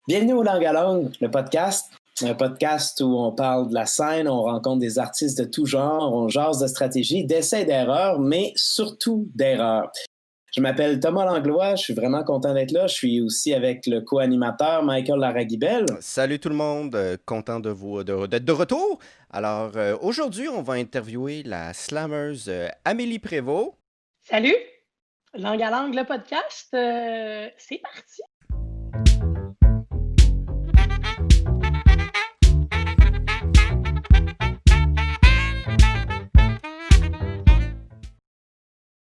Bienvenue au Langue à Langue, le podcast. Un podcast où on parle de la scène, on rencontre des artistes de tout genre, on jase de stratégie, d'essais et d'erreurs, mais surtout d'erreurs. Je m'appelle Thomas Langlois, je suis vraiment content d'être là. Je suis aussi avec le co-animateur Michael Laragibel. Salut tout le monde, content d'être de retour. Alors aujourd'hui, on va interviewer la slammeuse Amélie Prévost. Salut! Langue à langue, le podcast, c'est parti!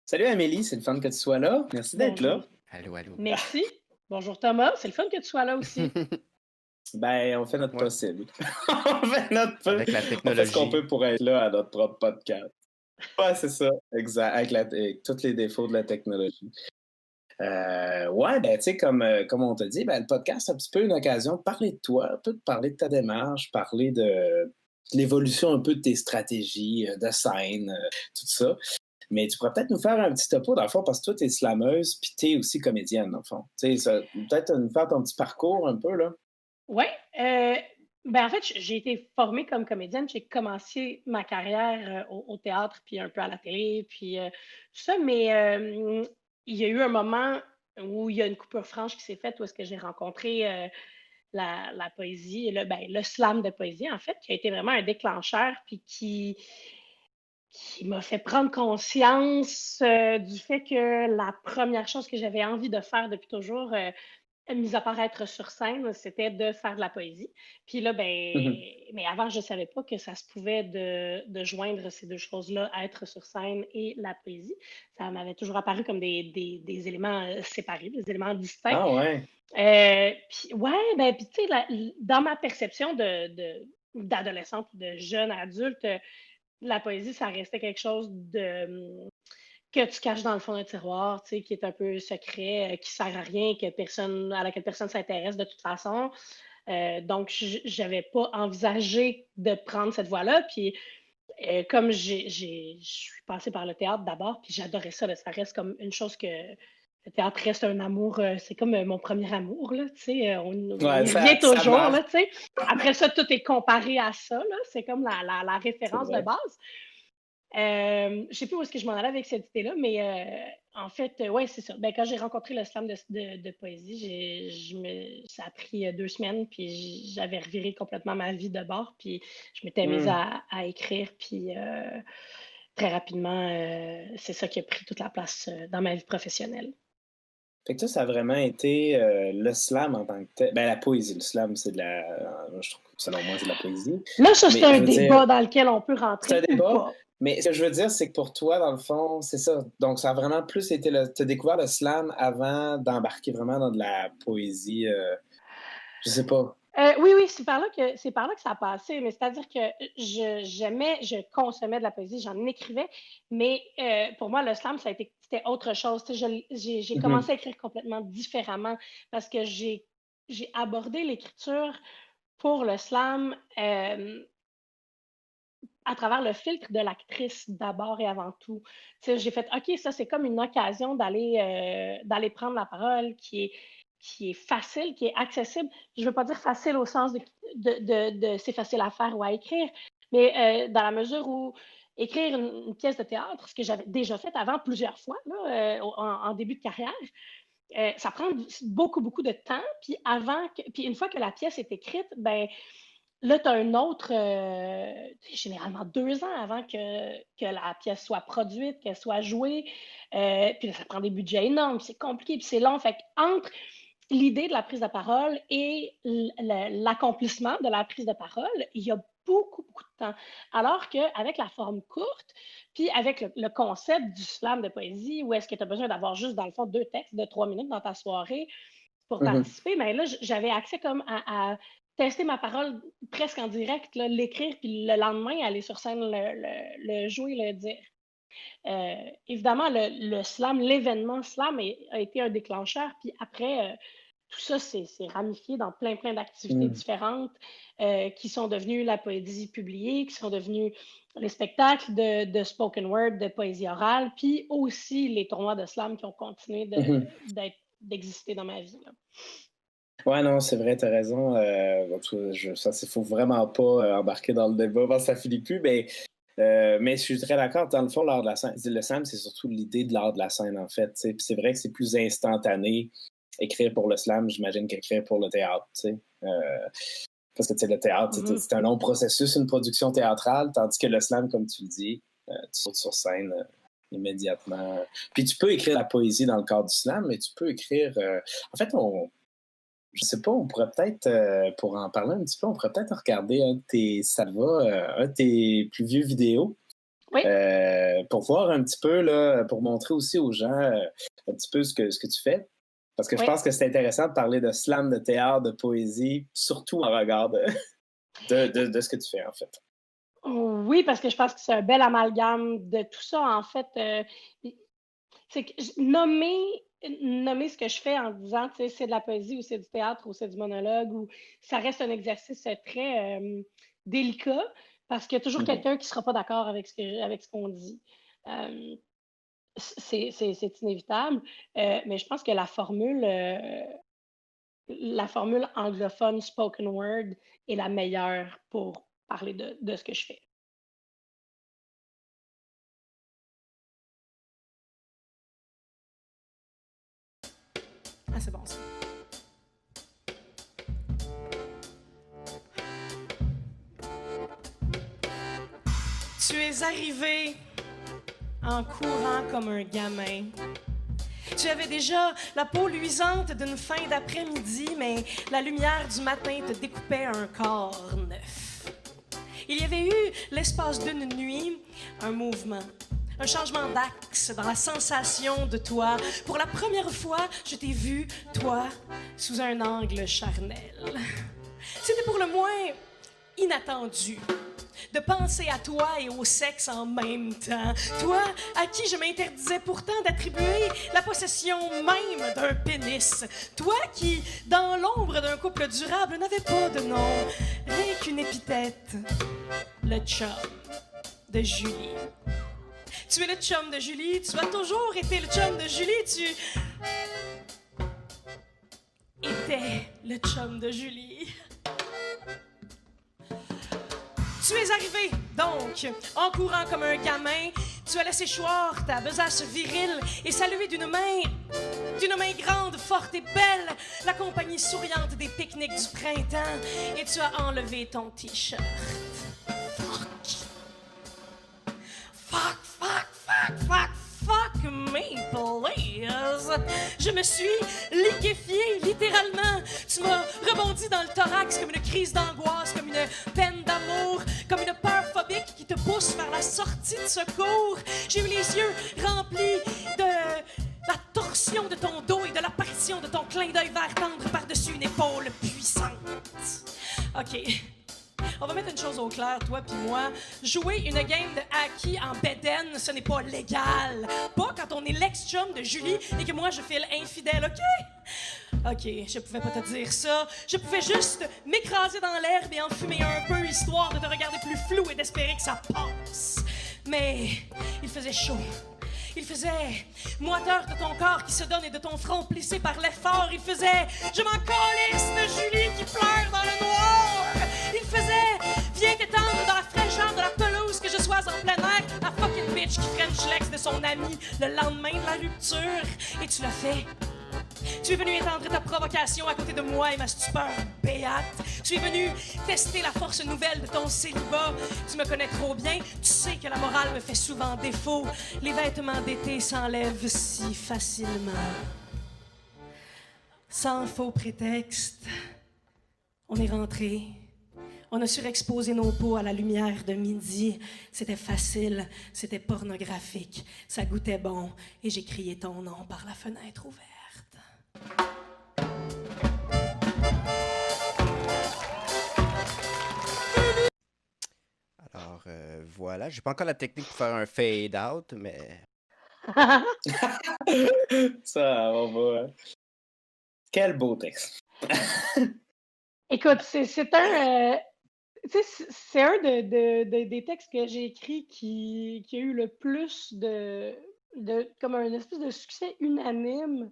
Salut Amélie, c'est le fun que tu sois là. Merci d'être là. Bonjour. Allô, allô. Merci. Bonjour Thomas, c'est le fun que tu sois là aussi. Ben, on fait notre Ouais. possible. On fait notre peu. Avec la On fait ce technologie. qu'on peut pour être là à notre propre podcast. Ouais, c'est ça, exact. Avec tous les défauts de la technologie. Ouais, ben, tu sais, comme on t'a dit, ben, le podcast, c'est un petit peu une occasion de parler de toi, un peu de parler de ta démarche, parler de l'évolution un peu de tes stratégies de scène, tout ça. Mais tu pourrais peut-être nous faire un petit topo, dans le fond, parce que toi, t'es slameuse, puis t'es aussi comédienne, dans le fond. Tu sais, peut-être nous faire ton petit parcours un peu, là. Oui, ben en fait, j'ai été formée comme comédienne. J'ai commencé ma carrière au théâtre, puis un peu à la télé, puis tout ça. Mais il y a eu un moment où il y a une coupure franche qui s'est faite, où est-ce que j'ai rencontré la poésie, le slam de poésie, en fait, qui a été vraiment un déclencheur, puis qui m'a fait prendre conscience du fait que la première chose que j'avais envie de faire depuis toujours, mis à part être sur scène, c'était de faire de la poésie. Puis là, Mhm. mais avant, je ne savais pas que ça se pouvait de joindre ces deux choses-là, être sur scène et la poésie. Ça m'avait toujours apparu comme des éléments séparés, des éléments distincts. Ah ouais. Puis, ouais, ben, puis tu sais, dans ma perception d'adolescente ou de jeune adulte, la poésie, ça restait quelque chose que tu caches dans le fond d'un tiroir, tu sais, qui est un peu secret, qui sert à rien, à laquelle personne s'intéresse de toute façon. Donc, j'avais pas envisagé de prendre cette voie-là. Puis, comme je suis passée par le théâtre d'abord, puis j'adorais ça. Là, ça reste comme une chose que le théâtre reste un amour. C'est comme mon premier amour, là, tu sais. On Ouais, y revient ça toujours, là, marque. tu sais. Après ça, tout est comparé à ça, là. C'est comme la C'est référence de vrai. base. Je sais plus où est-ce que je m'en allais avec cette idée-là, mais en fait, ouais, c'est ça. Ben, quand j'ai rencontré le slam de poésie, ça a pris 2 semaines, puis j'avais reviré complètement ma vie de bord, puis je m'étais mise Hmm. à écrire, puis très rapidement, c'est ça qui a pris toute la place dans ma vie professionnelle. Fait que ça a vraiment été le slam en tant que tel. Ben, la poésie, le slam, c'est de la. Je trouve que selon moi, c'est de la poésie. Là, ça, c'est Mais un je veux dire, débat dans lequel on peut c'est un rentrer ou débat. pas. Mais ce que je veux dire, c'est que pour toi, dans le fond, c'est ça. Donc, ça a vraiment plus été le. Tu as découvert le slam avant d'embarquer vraiment dans de la poésie. Je sais pas. Oui, oui, c'est par là que ça a passé, mais c'est-à-dire que je consommais de la poésie, j'en écrivais, mais pour moi, le slam, c'était autre chose. Tu sais, j'ai Mhm. commencé à écrire complètement différemment parce que j'ai abordé l'écriture pour le slam à travers le filtre de l'actrice d'abord et avant tout. Tu sais, j'ai fait, OK, ça, c'est comme une occasion d'aller prendre la parole qui est facile, qui est accessible. Je ne veux pas dire facile au sens de c'est facile à faire ou à écrire, mais dans la mesure où écrire une pièce de théâtre, ce que j'avais déjà fait avant plusieurs fois là, en début de carrière, ça prend beaucoup, beaucoup de temps. Puis une fois que la pièce est écrite, ben là, tu as un autre, généralement 2 ans avant que la pièce soit produite, qu'elle soit jouée. Puis là, ça prend des budgets énormes, c'est compliqué, puis c'est long. Fait qu'entre l'idée de la prise de parole et l'accomplissement de la prise de parole, il y a beaucoup, beaucoup de temps. Alors qu'avec la forme courte, puis avec le concept du slam de poésie, où est-ce que tu as besoin d'avoir juste, dans le fond, 2 textes de 3 minutes dans ta soirée, pour Mhm. participer, mais là, j'avais accès comme à tester ma parole presque en direct, là, l'écrire, puis le lendemain, aller sur scène, le jouer, le dire. Évidemment, le slam, l'événement slam a été un déclencheur, puis après, tout ça s'est ramifié dans plein, plein d'activités Mhm. différentes qui sont devenues la poésie publiée, qui sont devenues les spectacles de spoken word, de poésie orale, puis aussi les tournois de slam qui ont continué Mhm. d'exister dans ma vie, là. Ouais, non, c'est vrai, t'as raison. Faut vraiment pas embarquer dans le débat parce que ça finit plus, mais je suis très d'accord. Dans le fond, l'art de la scène, le slam, c'est surtout l'idée de l'art de la scène, en fait. Puis c'est vrai que c'est plus instantané écrire pour le slam, j'imagine, qu'écrire pour le théâtre. Parce que le théâtre, c'est un long processus, une production théâtrale, tandis que le slam, comme tu le dis, tu sautes sur scène immédiatement. Puis tu peux écrire la poésie dans le cadre du slam, mais tu peux écrire. En fait, je sais pas, on pourrait peut-être, pour en parler un petit peu, on pourrait peut-être regarder un de tes plus vieux vidéos. Oui. Pour voir un petit peu, là, pour montrer aussi aux gens un petit peu ce que tu fais. Parce que je pense que c'est intéressant de parler de slam, de théâtre, de poésie, surtout en regard de ce que tu fais, en fait. Oui, parce que je pense que c'est un bel amalgame de tout ça. En fait, c'est que nommer ce que je fais en disant, tu sais, c'est de la poésie ou c'est du théâtre ou c'est du monologue ou ça reste un exercice très délicat parce qu'il y a toujours quelqu'un qui ne sera pas d'accord avec ce qu'on dit. C'est inévitable, mais je pense que la formule anglophone spoken word est la meilleure pour parler de ce que je fais. Ah, c'est bon ça. Tu es arrivé en courant comme un gamin. Tu avais déjà la peau luisante d'une fin d'après-midi, mais la lumière du matin te découpait un corps neuf. Il y avait eu, l'espace d'une nuit, un mouvement, un changement d'axe dans la sensation de toi. Pour la première fois, je t'ai vu, toi, sous un angle charnel. C'était pour le moins inattendu de penser à toi et au sexe en même temps. Toi, à qui je m'interdisais pourtant d'attribuer la possession même d'un pénis. Toi qui, dans l'ombre d'un couple durable, n'avait pas de nom, rien qu'une épithète. Le chum de Julie. Tu es le chum de Julie, tu as toujours été le chum de Julie, tu étais le chum de Julie. Tu es arrivé, donc, en courant comme un gamin. Tu as laissé choir ta besace virile et salué d'une main grande, forte et belle, la compagnie souriante des pique-niques du printemps. Et tu as enlevé ton t-shirt. Fuck me, please. Je me suis liquéfiée, littéralement. Tu m'as rebondi dans le thorax comme une crise d'angoisse, comme une peine d'amour, comme une peur phobique qui te pousse vers la sortie de secours. J'ai eu les yeux remplis de la torsion de ton dos et de l'apparition de ton clin d'œil vert tendre par-dessus une épaule puissante. OK. On va mettre une chose au clair, toi puis moi. Jouer une game de hockey en bedaine, ce n'est pas légal. Pas quand on est l'ex-chum de Julie et que moi je file infidèle, OK? OK, je pouvais pas te dire ça. Je pouvais juste m'écraser dans l'herbe et en fumer un peu, histoire de te regarder plus flou et d'espérer que ça passe. Mais il faisait chaud. Il faisait moiteur de ton corps qui se donne et de ton front plissé par l'effort. Il faisait je m'en calisse de Julie qui pleure dans le noir. Il faisait viens t'étendre dans la fraîcheur de la pelouse, que je sois en plein air, la fucking bitch qui French l'ex de son ami le lendemain de la rupture. Et tu l'as fait. Tu es venu étendre ta provocation à côté de moi et ma stupeur béate. Tu es venu tester la force nouvelle de ton célibat. Tu me connais trop bien, tu sais que la morale me fait souvent défaut. Les vêtements d'été s'enlèvent si facilement. Sans faux prétexte, on est rentré. On a surexposé nos peaux à la lumière de midi. C'était facile, c'était pornographique. Ça goûtait bon et j'ai crié ton nom par la fenêtre ouverte. Alors, voilà. J'ai pas encore la technique pour faire un fade-out, mais... Ça, on va... Quel beau texte! Écoute, c'est un... c'est un des textes que j'ai écrits qui a eu le plus comme un espèce de succès unanime.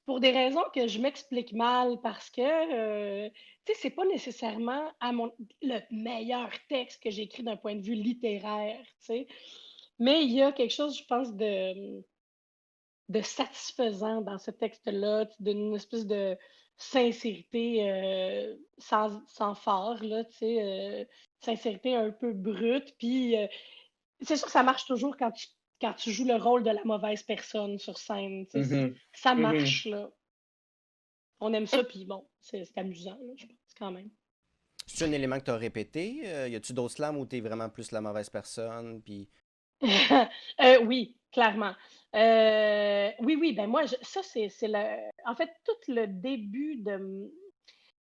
pour des raisons que je m'explique mal parce que, tu sais, c'est pas nécessairement le meilleur texte que j'ai écrit d'un point de vue littéraire, tu sais. Mais il y a quelque chose, je pense, de satisfaisant dans ce texte-là, d'une espèce de sincérité sans phare, là, tu sais, sincérité un peu brute. Puis c'est sûr que ça marche toujours quand tu joues le rôle de la mauvaise personne sur scène. Tu sais, Mhm. ça Mhm. marche, là. On aime ça, puis bon, c'est amusant, là, je pense, quand même. C'est un élément que tu as répété? Y a-tu d'autres slams où tu es vraiment plus la mauvaise personne? Puis... Oui, clairement. Oui, oui, ben moi, ça, c'est en fait, tout le début de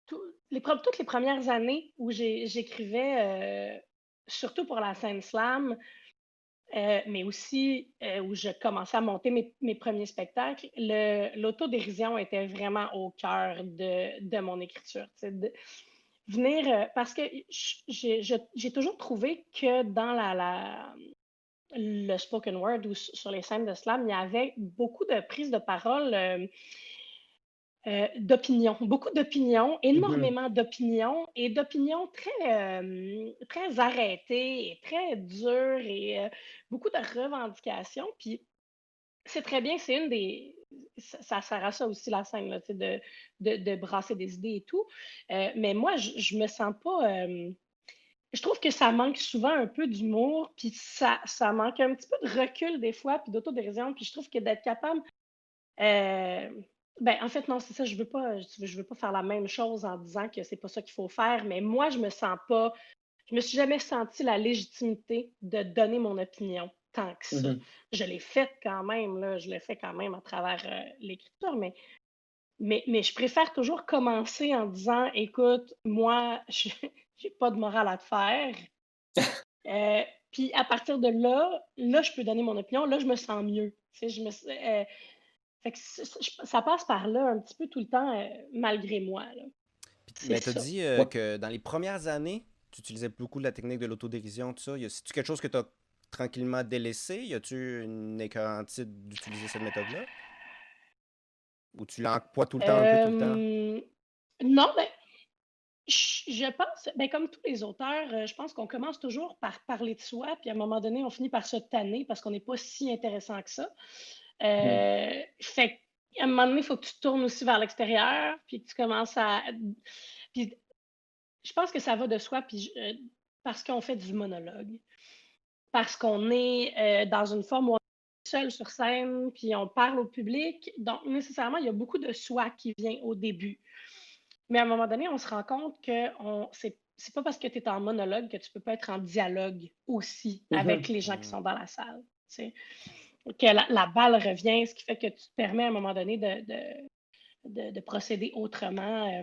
toutes les premières années où j'écrivais, surtout pour la scène slam, mais aussi où je commençais à monter mes premiers spectacles, l'autodérision était vraiment au cœur de mon écriture. Tu sais, venir, parce que j'ai toujours trouvé que dans le spoken word ou sur les scènes de slam, il y avait beaucoup de prises de parole d'opinion, beaucoup d'opinions, Mhm. énormément d'opinions et d'opinions très arrêtées et très dures et beaucoup de revendications. Puis c'est très bien, c'est une des. Ça sert à ça aussi la scène, là, tu sais, de brasser des idées et tout. Mais moi, je me sens pas. Je trouve que ça manque souvent un peu d'humour, puis ça manque un petit peu de recul des fois, puis d'autodérision. Puis je trouve que d'être capable. euh, ben, en fait, non, c'est ça. Je veux pas faire la même chose en disant que c'est pas ça qu'il faut faire, mais moi, je me sens pas. Je me suis jamais senti la légitimité de donner mon opinion tant que ça. Mhm. Je l'ai faite quand même, là, je l'ai fait quand même à travers l'écriture, mais je préfère toujours commencer en disant, écoute, moi, je j'ai pas de morale à te faire. Euh, Puis à partir de là, je peux donner mon opinion. Là, je me sens mieux. Tu sais, fait que ça passe par là un petit peu tout le temps, malgré moi. Là. Puis, C'est ben, tu as ça. dit Ouais. que dans les premières années, tu utilisais beaucoup la technique de l'autodérision, tout ça. C'est-tu quelque chose que tu as tranquillement délaissé? Y a-tu une écœurantite d'utiliser cette méthode-là? Ou tu l'emploies tout le temps, un peu tout le temps? Euh, non, ben, je pense, ben, comme tous les auteurs, je pense qu'on commence toujours par parler de soi, puis à un moment donné, on finit par se tanner parce qu'on n'est pas si intéressant que ça. Mhm. Fait qu'à un moment donné, il faut que tu te tournes aussi vers l'extérieur, puis que tu commences à. Puis je pense que ça va de soi, puis parce qu'on fait du monologue, parce qu'on est dans une forme où on est seul sur scène, puis on parle au public. Donc, nécessairement, il y a beaucoup de soi qui vient au début. Mais à un moment donné, on se rend compte que c'est pas parce que tu es en monologue que tu peux pas être en dialogue aussi avec Mhm. les gens qui Hmm. sont dans la salle. Tu sais. Que la balle revient, ce qui fait que tu te permets à un moment donné de procéder autrement.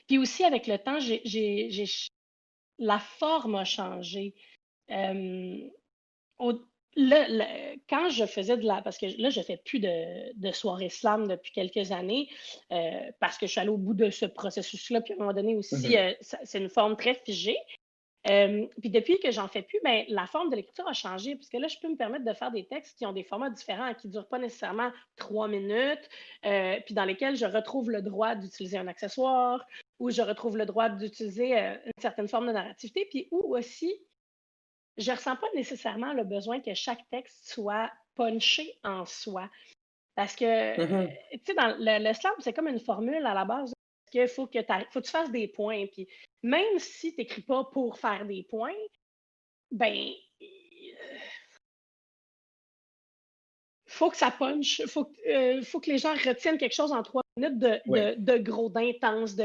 Puis aussi, avec le temps, la forme a changé. Euh, au- Quand je faisais parce que là, je fais plus de soirée slam depuis quelques années, parce que je suis allée au bout de ce processus-là, puis à un moment donné aussi, Mhm. c'est une forme très figée. Puis depuis que j'en fais plus, ben, la forme de l'écriture a changé, puisque là, je peux me permettre de faire des textes qui ont des formats différents, qui ne durent pas nécessairement 3 minutes, puis dans lesquels je retrouve le droit d'utiliser un accessoire, ou je retrouve le droit d'utiliser une certaine forme de narrativité, puis où aussi je ne ressens pas nécessairement le besoin que chaque texte soit punché en soi. Parce que, Mhm. tu sais, dans le slam, c'est comme une formule à la base. Qu'il faut que tu fasses des points. Puis même si tu n'écris pas pour faire des points, ben, faut que ça punch. Faut que les gens retiennent quelque chose en 3 minutes Oui. de gros, d'intense.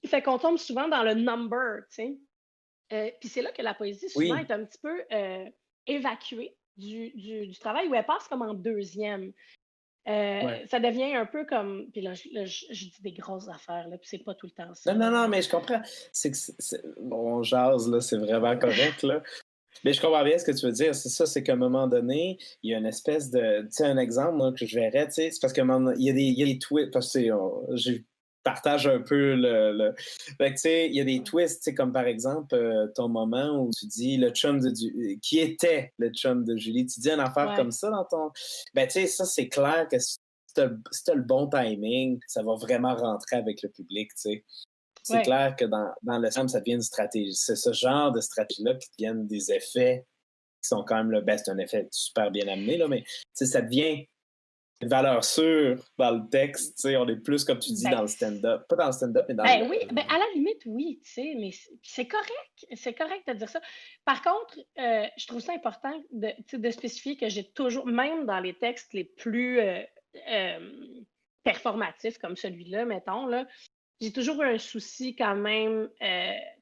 Fait qu'on tombe souvent dans le number, tu sais. Puis c'est là que la poésie, souvent, Oui. est un petit peu évacuée du travail, où elle passe comme en deuxième. Ouais. Ça devient un peu comme. Puis là, je dis des grosses affaires, là, puis c'est pas tout le temps ça, Non, non, là, non, mais. mais je comprends. Bon, on jase, là, c'est vraiment correct, là. Mais je comprends bien ce que tu veux dire. C'est ça, c'est qu'à un moment donné, il y a une espèce de. Tu sais, un exemple, moi, que je verrais, tu sais, c'est parce qu'à un moment donné, il y a des twists. Parce que, tu sais, je partage un peu Fait que, tu sais, il y a des twists, tu sais, comme par exemple, ton moment où tu dis le chum qui était le chum de Julie. Tu dis une affaire Ouais. comme ça dans ton. Ben, tu sais, ça, c'est clair que si t'as le bon timing, ça va vraiment rentrer avec le public, tu sais. C'est clair que dans le slam, ça devient une stratégie. C'est ce genre de stratégie-là qui deviennent des effets qui sont quand même, là, c'est un effet super bien amené, là, mais ça devient une valeur sûre dans le texte. On est plus, comme tu dis, dans le stand-up. Pas dans le stand-up, mais dans le... Oui, à la limite, oui, tu sais, mais c'est correct. C'est correct de dire ça. Par contre, je trouve ça important de spécifier que j'ai toujours, même dans les textes les plus performatifs, comme celui-là, mettons, là, j'ai toujours eu un souci quand même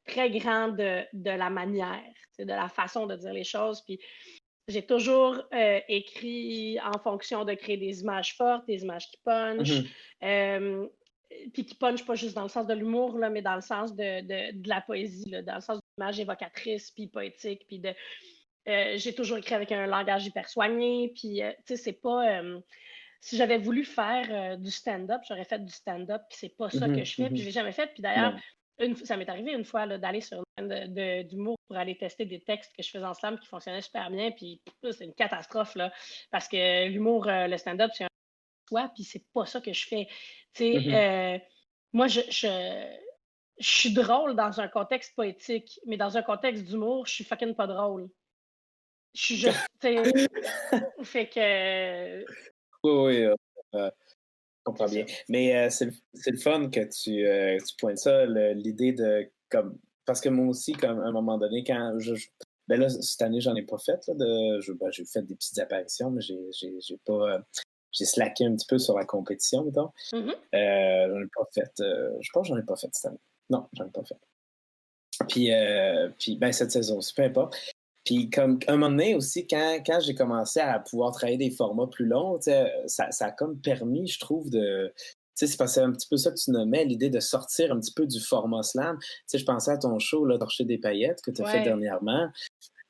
très grand de la manière, de la façon de dire les choses. Puis j'ai toujours écrit en fonction de créer des images fortes, des images qui punchent. Puis qui punchent pas juste dans le sens de l'humour, là, mais dans le sens de la poésie, là, dans le sens d'une image évocatrice, puis poétique. Puis j'ai toujours écrit avec un langage hyper soigné. Puis, tu sais, c'est pas... si j'avais voulu faire du stand-up, j'aurais fait du stand-up, puis c'est pas ça que je fais, puis je l'ai jamais fait. Puis d'ailleurs, ça m'est arrivé une fois d'aller sur une scène d'humour pour aller tester des textes que je faisais en slam qui fonctionnaient super bien, puis c'est une catastrophe, là, parce que l'humour, le stand-up, c'est un choix, puis c'est pas ça que je fais. Tu sais, moi, je suis drôle dans un contexte poétique, mais dans un contexte d'humour, je suis fucking pas drôle. Je suis juste, tu sais, fait que... Oui, je comprends bien. Mais c'est le fun que tu pointes ça, l'idée de... comme parce que moi aussi, comme à un moment donné, quand ben là, cette année, j'en ai pas fait. Là, j'ai fait des petites apparitions, mais j'ai pas... j'ai slacké un petit peu sur la compétition, mettons. J'en ai pas fait... je pense que j'en ai pas fait cette année. Non, j'en ai pas fait. Puis ben, cette saison aussi, peu importe. Puis comme un moment donné aussi, quand j'ai commencé à pouvoir travailler des formats plus longs, ça a comme permis, je trouve, de... Tu sais, c'est parce que c'est un petit peu ça que tu nommais, l'idée de sortir un petit peu du format slam. Tu sais, je pensais à ton show, là, Torcher des paillettes, que tu as fait dernièrement.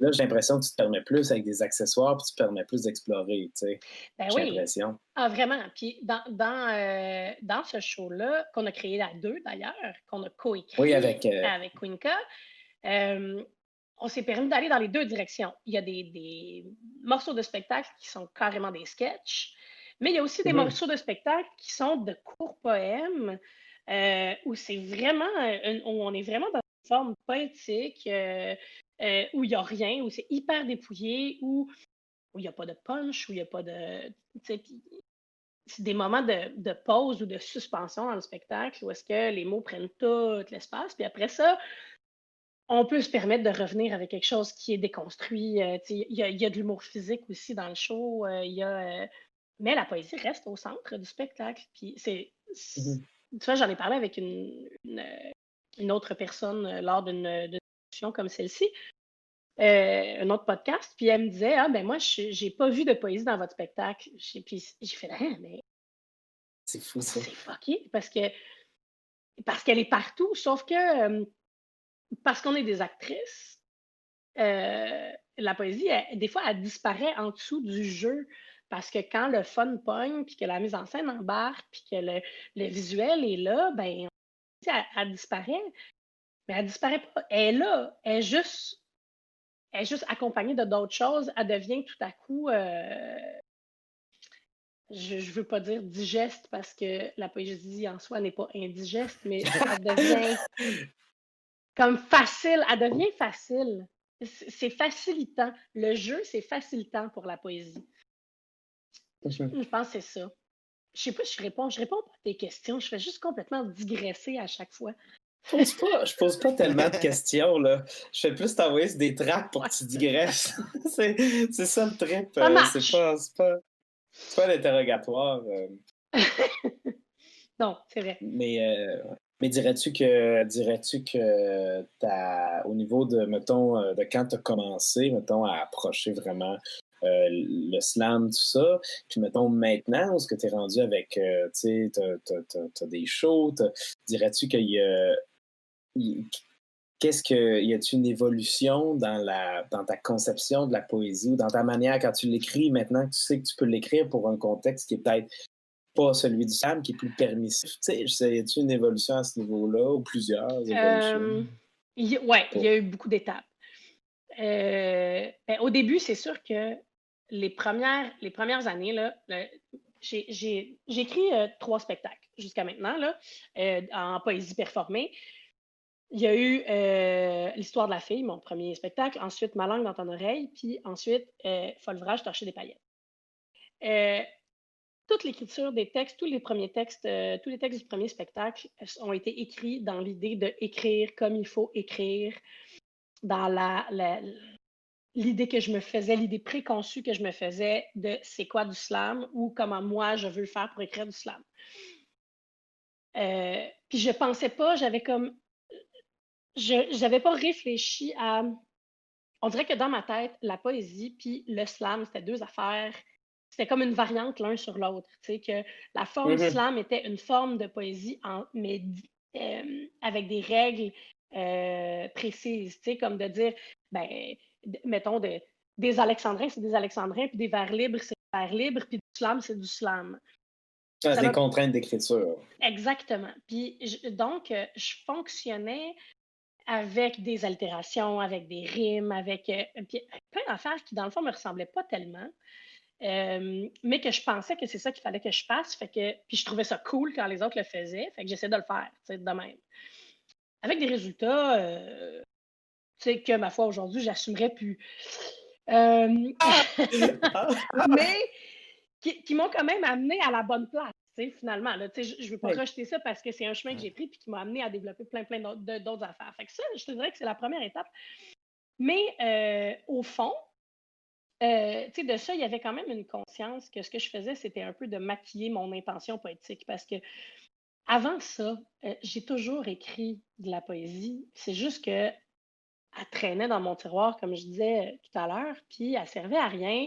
Là, j'ai l'impression que tu te permets plus avec des accessoires, puis tu te permets plus d'explorer, tu sais. J'ai l'impression. Ah, vraiment. Puis dans ce show-là, qu'on a créé à deux, d'ailleurs, qu'on a coécrit avec Quinca, on s'est permis d'aller dans les deux directions. Il y a des morceaux de spectacle qui sont carrément des sketchs, mais il y a aussi des morceaux de spectacle qui sont de courts poèmes où c'est vraiment, où on est vraiment dans une forme poétique, où il n'y a rien, où c'est hyper dépouillé, où il n'y a pas de punch, où il n'y a pas de... C'est des moments de pause ou de suspension dans le spectacle où est-ce que les mots prennent tout l'espace. Puis après ça, on peut se permettre de revenir avec quelque chose qui est déconstruit. Il y a de l'humour physique aussi dans le show. Mais la poésie reste au centre du spectacle. Puis tu vois, j'en ai parlé avec une autre personne lors d'une discussion comme celle-ci, un autre podcast, puis elle me disait, ah ben moi, j'ai pas vu de poésie dans votre spectacle. Puis j'ai fait, ah, mais c'est fou ça. C'est fucké, parce qu'elle est partout, sauf que parce qu'on est des actrices, la poésie, des fois, elle disparaît en dessous du jeu. Parce que quand le fun pogne, puis que la mise en scène embarque, puis que le visuel est là, ben, elle disparaît. Mais elle disparaît pas. Elle est là. Elle est juste accompagnée de d'autres choses. Elle devient tout à coup, je ne veux pas dire digeste parce que la poésie en soi n'est pas indigeste, mais elle devient comme facile. Elle devient facile. C'est facilitant. Le jeu, c'est facilitant pour la poésie. Je pense que c'est ça. Je sais pas si je réponds pas à tes questions. Je fais juste complètement digresser à chaque fois. Je pose pas tellement de questions, là. Je fais plus t'envoyer des tracks pour que tu digresses. c'est ça le trip. C'est pas l'interrogatoire. Non, c'est vrai. Mais dirais-tu que au niveau de, mettons, de quand tu as commencé, mettons, à approcher vraiment le slam, tout ça, puis mettons maintenant, où est-ce que tu es rendu avec, tu sais, t'as des shows, dirais-tu qu'il y a... y a-t-il une évolution dans ta conception de la poésie ou dans ta manière quand tu l'écris maintenant que tu sais que tu peux l'écrire pour un contexte qui est peut-être pas celui du slam, qui est plus permissif? Tu sais, y a-t-il une évolution à ce niveau-là ou plusieurs évolutions? Oui, il y a eu beaucoup d'étapes. Au début, c'est sûr que les premières années, là, j'ai écrit 3 spectacles jusqu'à maintenant, là, en poésie performée. Il y a eu L'histoire de la fille, mon premier spectacle, ensuite Ma langue dans ton oreille, puis ensuite Folvrage, torcher des paillettes. Euh, Toute l'écriture des textes, tous les textes du premier spectacle ont été écrits dans l'idée d'écrire comme il faut écrire, dans l'idée que je me faisais, l'idée préconçue que je me faisais de c'est quoi du slam ou comment moi je veux faire pour écrire du slam. Puis je pensais pas, j'avais pas réfléchi à. On dirait que dans ma tête, la poésie puis le slam, c'était 2 affaires. C'était comme une variante l'un sur l'autre. Tu sais, que la forme slam était une forme de poésie, mais avec des règles précises. Tu sais, comme de dire, ben, mettons, des alexandrins, c'est des alexandrins, puis des vers libres, c'est des vers libres, puis du slam, c'est du slam. C'est des contraintes d'écriture. Exactement. Puis donc, je fonctionnais avec des altérations, avec des rimes, avec plein d'affaires qui, dans le fond, me ressemblaient pas tellement, mais que je pensais que c'est ça qu'il fallait que je fasse. Puis je trouvais ça cool quand les autres le faisaient, fait que j'essaie de le faire, tu sais, de même. Avec des résultats, tu sais, que ma foi, aujourd'hui, j'assumerais plus. Mais qui m'ont quand même amené à la bonne place, tu sais, finalement. Là, tu sais, je ne veux pas rejeter ça parce que c'est un chemin que j'ai pris et qui m'a amené à développer plein d'autres affaires. Fait que ça, je te dirais que c'est la première étape. Mais au fond, tu sais, de ça, il y avait quand même une conscience que ce que je faisais, c'était un peu de maquiller mon intention poétique. Parce que avant ça, j'ai toujours écrit de la poésie. C'est juste que elle traînait dans mon tiroir, comme je disais tout à l'heure, puis elle servait à rien.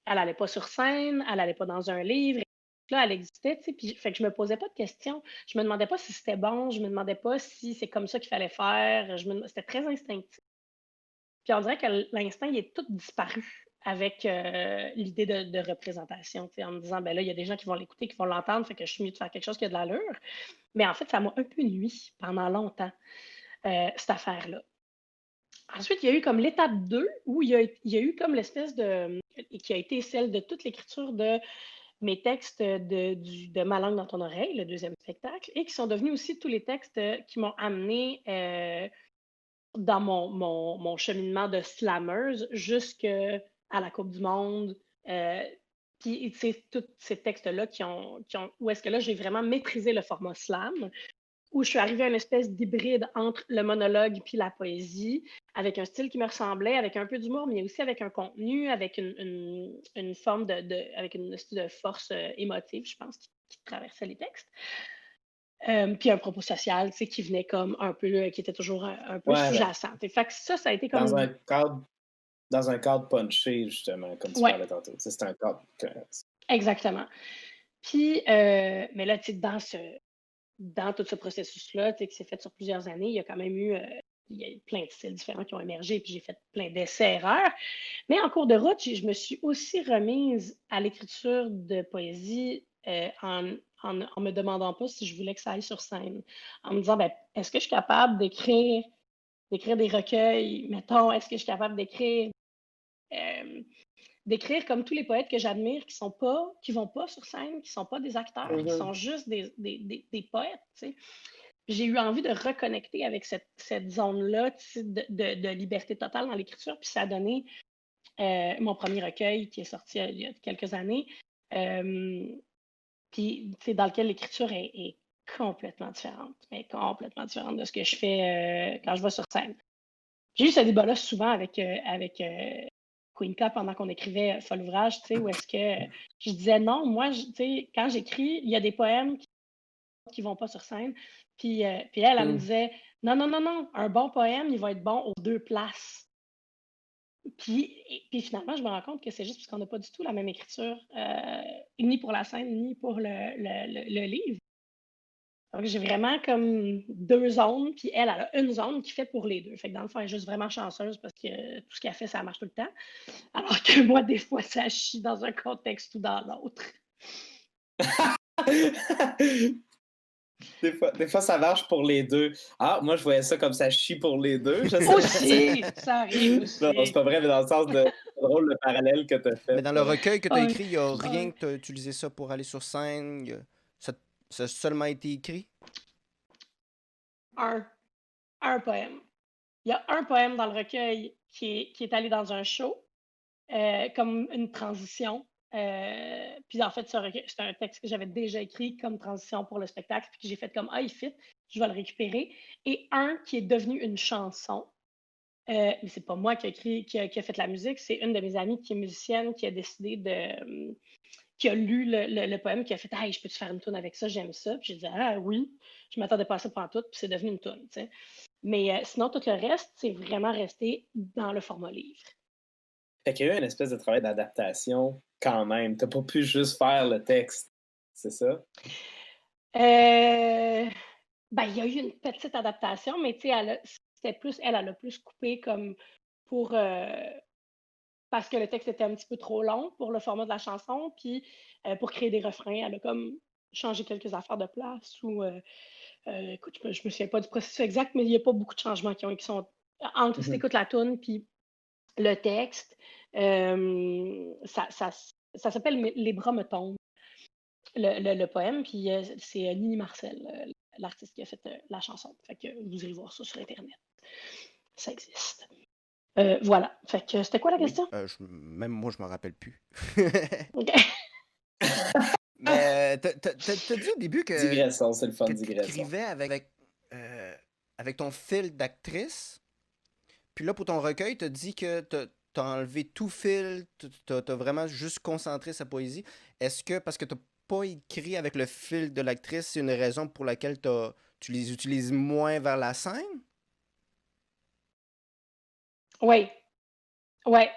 Elle n'allait pas sur scène, elle n'allait pas dans un livre. Là, elle existait, tu sais, puis fait que je me posais pas de questions. Je me demandais pas si c'était bon, je me demandais pas si c'est comme ça qu'il fallait faire. C'était très instinctif. Puis on dirait que l'instinct, il est tout disparu avec l'idée de représentation, tu sais, en me disant, ben là, il y a des gens qui vont l'écouter, qui vont l'entendre, fait que je suis mieux de faire quelque chose qui a de l'allure. Mais en fait, ça m'a un peu nui pendant longtemps, cette affaire-là. Ensuite, il y a eu comme l'étape 2 où il y a eu comme l'espèce de. Qui a été celle de toute l'écriture de mes textes de Ma langue dans ton oreille, le deuxième spectacle, et qui sont devenus aussi tous les textes qui m'ont amené dans mon cheminement de slammeuse jusqu'à la Coupe du Monde. Puis, tu sais, tous ces textes-là où est-ce que là, j'ai vraiment maîtrisé le format slam, où je suis arrivée à une espèce d'hybride entre le monologue puis la poésie, avec un style qui me ressemblait, avec un peu d'humour, mais aussi avec un contenu, avec une forme avec une espèce de force émotive, je pense, qui traversait les textes. Puis un propos social, tu sais, qui venait comme un peu, qui était toujours un peu sous-jacent. Fait que ça a été comme. Dans un cadre punché, justement, comme tu parlais tantôt. C'est un cadre. Exactement. Puis, mais là, tu sais, dans tout ce processus-là, tu sais, qui s'est fait sur plusieurs années, il y a quand même eu plein de styles différents qui ont émergé, puis j'ai fait plein d'essais-erreurs. Mais en cours de route, je me suis aussi remise à l'écriture de poésie en me demandant pas si je voulais que ça aille sur scène. En me disant, ben, est-ce que je suis capable d'écrire des recueils, mettons, est-ce que je suis capable d'écrire comme tous les poètes que j'admire qui vont pas sur scène, qui sont pas des acteurs, qui sont juste des poètes, tu sais. J'ai eu envie de reconnecter avec cette zone-là de liberté totale dans l'écriture, puis ça a donné mon premier recueil qui est sorti il y a quelques années, puis dans lequel l'écriture est complètement différente, mais complètement différente de ce que je fais quand je vais sur scène. J'ai eu ce débat-là souvent avec Queenka pendant qu'on écrivait Folvrage, tu sais, où est-ce que je disais non, moi, tu sais, quand j'écris, il y a des poèmes qui vont pas sur scène. Puis elle me disait non, non, non, non, un bon poème, il va être bon aux 2 places. Puis finalement, je me rends compte que c'est juste parce qu'on n'a pas du tout la même écriture, ni pour la scène, ni pour le livre. Donc, j'ai vraiment comme 2 zones, puis elle a une zone qui fait pour les 2. Fait que dans le fond, elle est juste vraiment chanceuse parce que tout ce qu'elle fait, ça marche tout le temps. Alors que moi, des fois, ça chie dans un contexte ou dans l'autre. Des fois, ça marche pour les deux. Ah, moi, je voyais ça comme ça chie pour les deux. Je sais pas. Aussi! Ça arrive Non, c'est aussi. pas vrai, mais dans le sens de c'est drôle le parallèle que tu as Mais fait. dans le recueil que tu as Ouais. écrit, il n'y a rien Ouais. que tu as utilisé ça pour aller sur scène. Ça, ça a seulement été écrit. Un poème. Il y a un poème dans le recueil qui est allé dans un show, comme une transition. Puis en fait, c'est un texte que j'avais déjà écrit comme transition pour le spectacle, puis que j'ai fait comme il fit, je vais le récupérer. Et un qui est devenu une chanson. Mais c'est pas moi qui a écrit, qui a fait la musique, c'est une de mes amies qui est musicienne qui a décidé qui a lu le poème, qui a fait Hey, je peux-tu faire une tune avec ça, j'aime ça. Puis j'ai dit Ah oui, je m'attendais pas à ça pendant tout, puis c'est devenu une tune, tu sais. Mais sinon, tout le reste, c'est vraiment resté dans le format livre. Fait qu'il y a eu une espèce de travail d'adaptation quand même. T'as pas pu juste faire le texte, c'est ça? Ben, il y a eu une petite adaptation, mais tu sais, elle a plus coupé comme pour parce que le texte était un petit peu trop long pour le format de la chanson, puis pour créer des refrains, elle a comme changé quelques affaires de place ou écoute, je me souviens pas du processus exact, mais il n'y a pas beaucoup de changements qui sont entre si tu Mhm. écoutes la tune puis le texte. Ça s'appelle Les bras me tombent, le poème, puis c'est Nini Marcel, l'artiste qui a fait la chanson. Fait que vous irez voir ça sur Internet. Ça existe. Voilà. Fait que c'était quoi la question? Même moi, je m'en rappelle plus. OK. Mais t'as dit au début Digression, c'est le fun, que tu digression. écrivais avec ton fil d'actrice. Puis là, pour ton recueil, t'as dit que t'as enlevé tout fil, t'as vraiment juste concentré sa poésie. Est-ce que, parce que t'as pas écrit avec le fil de l'actrice, c'est une raison pour laquelle tu les utilises moins vers la scène? Oui, ouais.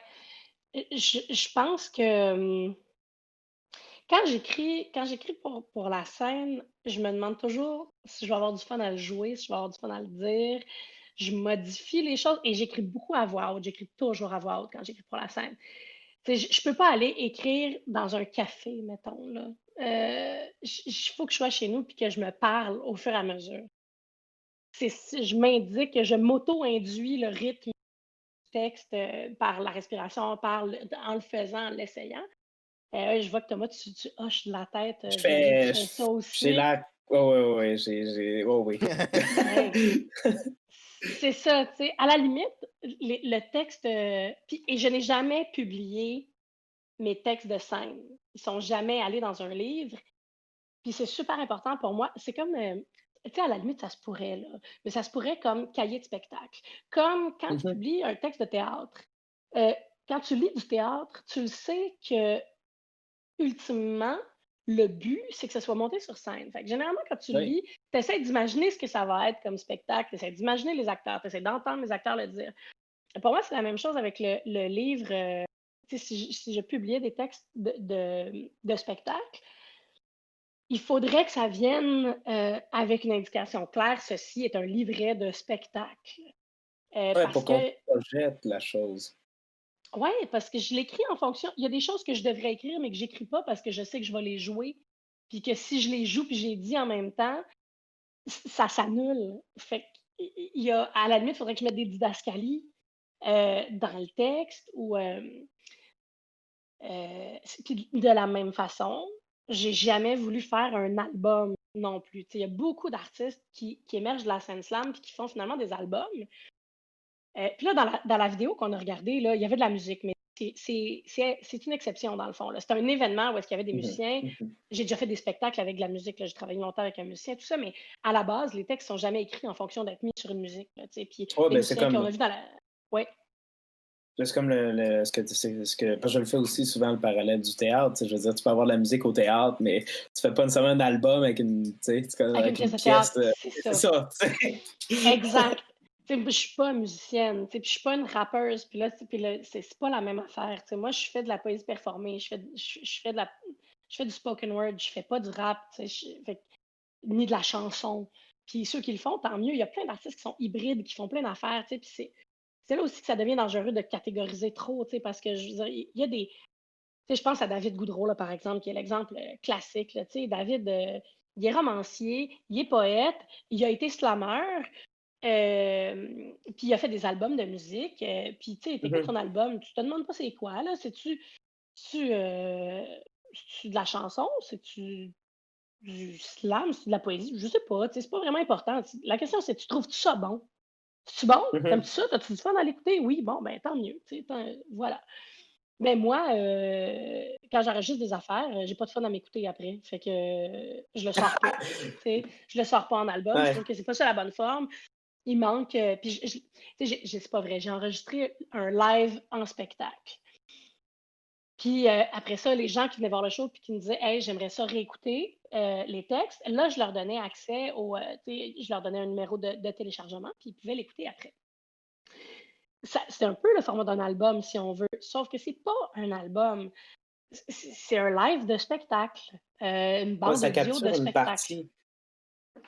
Je pense que quand j'écris pour la scène, je me demande toujours si je vais avoir du fun à le jouer, si je vais avoir du fun à le dire. Je modifie les choses et j'écris beaucoup à voix haute. J'écris toujours à voix haute quand j'écris pour la scène. Tu sais, je peux pas aller écrire dans un café, mettons, là. Il faut que je sois chez nous puis que je me parle au fur et à mesure. Je m'indique, je m'auto-induis le rythme du texte par la respiration, en le faisant, en l'essayant. Je vois que Thomas, tu hoches de la tête. J'imagine que tu fais ça J'ai aussi. l'air. Oh, oui, oh, oui. Hey, c'est ça, tu sais. À la limite, le texte. Et je n'ai jamais publié mes textes de scène. Ils sont jamais allés dans un livre. Puis c'est super important pour moi. C'est comme. Tu sais, à la limite, ça se pourrait, là. Mais ça se pourrait comme cahier de spectacle. Comme quand tu Mhm. publies un texte de théâtre. euh, Quand tu lis du théâtre, tu le sais que ultimement, le but, c'est que ça soit monté sur scène. Fait que généralement, quand tu le Oui. lis, tu essaies d'imaginer ce que ça va être comme spectacle, tu essaies d'imaginer les acteurs, tu essaies d'entendre les acteurs le dire. Pour moi, c'est la même chose avec le livre. Si je publiais des textes de spectacle, il faudrait que ça vienne avec une indication claire. Ceci est un livret de spectacle. Ouais, Parce pour qu'on que projette la chose. Oui, parce que je l'écris en fonction. Il y a des choses que je devrais écrire, mais que j'écris pas parce que je sais que je vais les jouer. Puis que si je les joue puis je les dis en même temps, ça s'annule. Fait il y a, à la limite, il faudrait que je mette des didascalies dans le texte ou puis de la même façon, j'ai jamais voulu faire un album non plus. Tu sais, il y a beaucoup d'artistes qui émergent de la scène slam puis qui font finalement des albums. Puis là, dans la vidéo qu'on a regardée, là, il y avait de la musique, mais c'est une exception dans le fond. C'est un événement où est-ce qu'il y avait des Mhm. musiciens. Mhm. J'ai déjà fait des spectacles avec de la musique, là. J'ai travaillé longtemps avec un musicien, tout ça, mais à la base, les textes sont jamais écrits en fonction d'être mis sur une musique, là, tu sais. Puis Ouais, les ben c'est musiciens qu'on comme. a vus dans la. Ouais, C'est comme parce que je le fais aussi souvent le parallèle du théâtre. Je veux dire, tu peux avoir de la musique au théâtre, mais tu fais pas nécessairement un album avec avec une avec une pièce de théâtre, pièce. c'est C'est ça. ça, tu sais. Exact. Tu sais, je suis pas musicienne, tu sais, puis je suis pas une rappeuse, puis là, c'est pas la même affaire. Tu sais, moi, je fais de la poésie performée, je fais du spoken word, je fais pas du rap, tu sais, ni de la chanson. Puis ceux qui le font, tant mieux. Il y a plein d'artistes qui sont hybrides, qui font plein d'affaires, tu sais, puis c'est là aussi que ça devient dangereux de catégoriser trop, tu sais, parce que je veux dire, il y a des. Tu sais, je pense à David Goudreau, là, par exemple, qui est l'exemple classique. Là, tu sais, David, il est romancier, il est poète, il a été slammer, puis il a fait des albums de musique. Puis, tu sais, t'écoutes son album, tu te demandes pas c'est quoi, là. C'est-tu de la chanson? C'est-tu du slam? C'est de la poésie? Je sais pas, tu sais, c'est pas vraiment important. La question, c'est, tu trouves-tu ça bon? C'est-tu bon? T'aimes-tu ça? T'as-tu du fun à l'écouter? Oui, bon, ben tant mieux, tu sais, voilà. Mais moi, quand j'enregistre des affaires, j'ai pas de fun à m'écouter après. Fait que je le sors pas. Tu sais, je le sors pas en album. Je trouve Ouais. que c'est pas ça la bonne forme. Il manque. Puis, tu sais, c'est pas vrai. J'ai enregistré un live en spectacle. Puis après ça, les gens qui venaient voir le show puis qui me disaient Hey, j'aimerais ça réécouter les textes. Là, je leur donnais accès tu sais, je leur donnais un numéro de téléchargement, puis ils pouvaient l'écouter après. C'est un peu le format d'un album, si on veut, sauf que c'est pas un album. C'est un live de spectacle, une Ouais, bande ça audio de capture une spectacle. partie.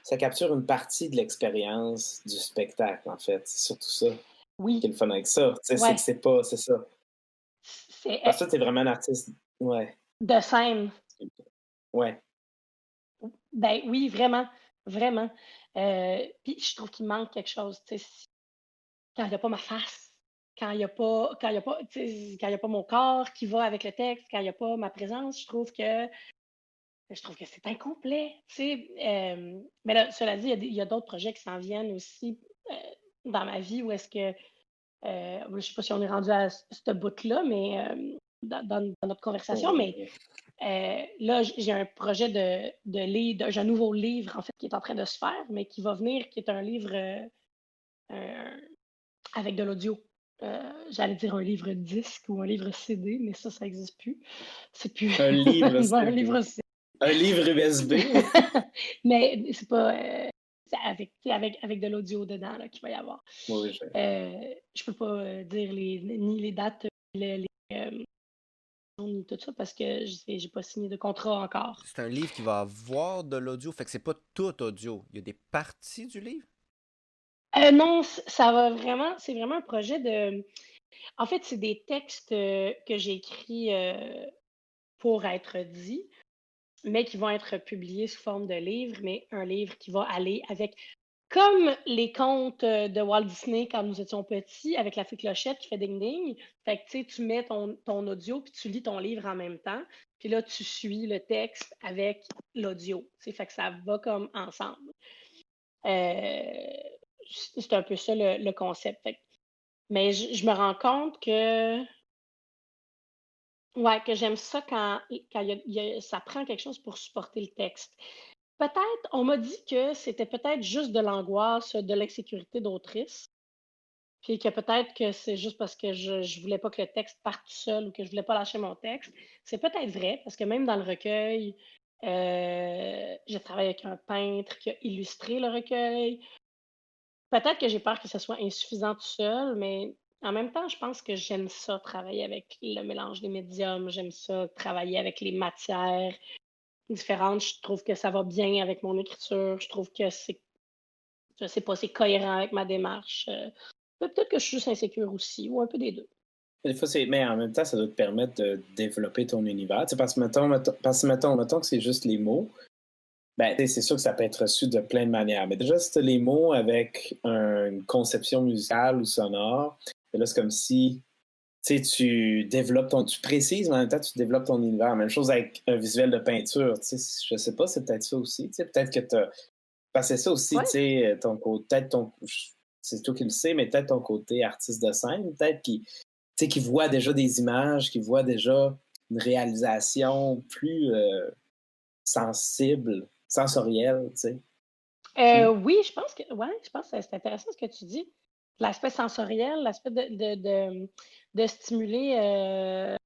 Ça capture une partie de l'expérience du spectacle, en fait. C'est surtout ça qui est Oui, le fun avec ça. Tu sais, c'est ouais, que c'est pas, c'est ça. c'est Parce que toi, t'es vraiment un artiste. Ouais. de scène. Ouais. Ben oui, vraiment, vraiment. Puis je trouve qu'il manque quelque chose, tu sais, quand il n'y a pas ma face, tu sais, quand il y a pas mon corps qui va avec le texte, quand il n'y a pas ma présence, je trouve que c'est incomplet, tu sais. Mais là, cela dit, il y a d'autres projets qui s'en viennent aussi dans ma vie où est-ce que, je ne sais pas si on est rendu à ce bout-là, mais dans notre conversation, mais là, j'ai un projet de livre, j'ai un nouveau livre, en fait, qui est en train de se faire, mais qui va venir, qui est un livre euh, avec de l'audio. J'allais dire un livre disque ou un livre CD, mais ça n'existe plus. C'est plus Un livre, un livre CD. un livre USB. Mais c'est pas c'est avec de l'audio dedans là, qu'il va y avoir. Oui, Je peux pas dire ni les dates, les ni tout ça parce que j'ai pas signé de contrat encore. C'est un livre qui va avoir de l'audio, fait que c'est pas tout audio. Il y a des parties du livre. Non, ça va vraiment, c'est vraiment un projet de. En fait, c'est des textes que j'ai écrits pour être dits, mais qui vont être publiés sous forme de livre, mais un livre qui va aller avec, comme les contes de Walt Disney quand nous étions petits, avec la fée clochette qui fait ding-ding. Fait que, tu sais, tu mets ton audio, puis tu lis ton livre en même temps, puis là, tu suis le texte avec l'audio. Tu sais, fait que ça va comme ensemble. C'est un peu ça le concept. Mais je me rends compte que ouais, que j'aime ça quand ça prend quelque chose pour supporter le texte. Peut-être, on m'a dit que c'était peut-être juste de l'angoisse, de l'insécurité d'autrice, puis que peut-être que c'est juste parce que je voulais pas que le texte parte tout seul ou que je voulais pas lâcher mon texte. C'est peut-être vrai, parce que même dans le recueil, j'ai travaillé avec un peintre qui a illustré le recueil. Peut-être que j'ai peur que ce soit insuffisant tout seul, mais en même temps, je pense que j'aime ça travailler avec le mélange des médiums. J'aime ça travailler avec les matières différentes. Je trouve que ça va bien avec mon écriture. Je trouve que je sais pas, c'est cohérent avec ma démarche. Peut-être que je suis juste insécure aussi, ou un peu des deux. Des fois, mais en même temps, ça doit te permettre de développer ton univers. Tu sais, parce que mettons que c'est juste les mots, ben, c'est sûr que ça peut être reçu de plein de manières. Mais déjà, si tu as les mots avec une conception musicale ou sonore, là, c'est comme si tu développes tu précises, mais en même temps, tu développes ton univers. Même chose avec un visuel de peinture. Je sais pas, c'est peut-être ça aussi. Peut-être que tu as. Parce que c'est ça aussi, Ouais. c'est toi qui le sais, mais peut-être ton côté artiste de scène, peut-être qui voit déjà des images, qui voit déjà une réalisation plus sensible, sensorielle, tu sais. Oui, je pense que c'est intéressant ce que tu dis. L'aspect sensoriel, l'aspect de stimuler le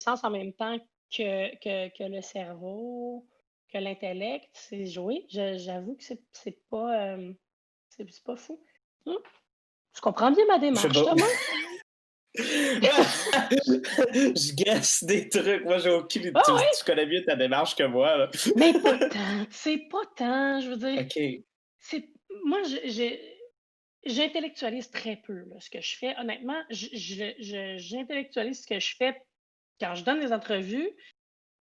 sens en même temps que le cerveau, que l'intellect, c'est joué. J'avoue que c'est pas fou. Hum, Tu comprends bien ma Je sais démarche, pas. Thomas? Je guesse des trucs. Moi, j'ai aucune idée. Ah ouais, Tu connais mieux ta démarche que moi, là. mais pas tant. C'est pas tant, je veux dire. OK. C'est, moi, j'intellectualise très peu là, ce que je fais. Honnêtement, j'intellectualise ce que je fais quand je donne des entrevues,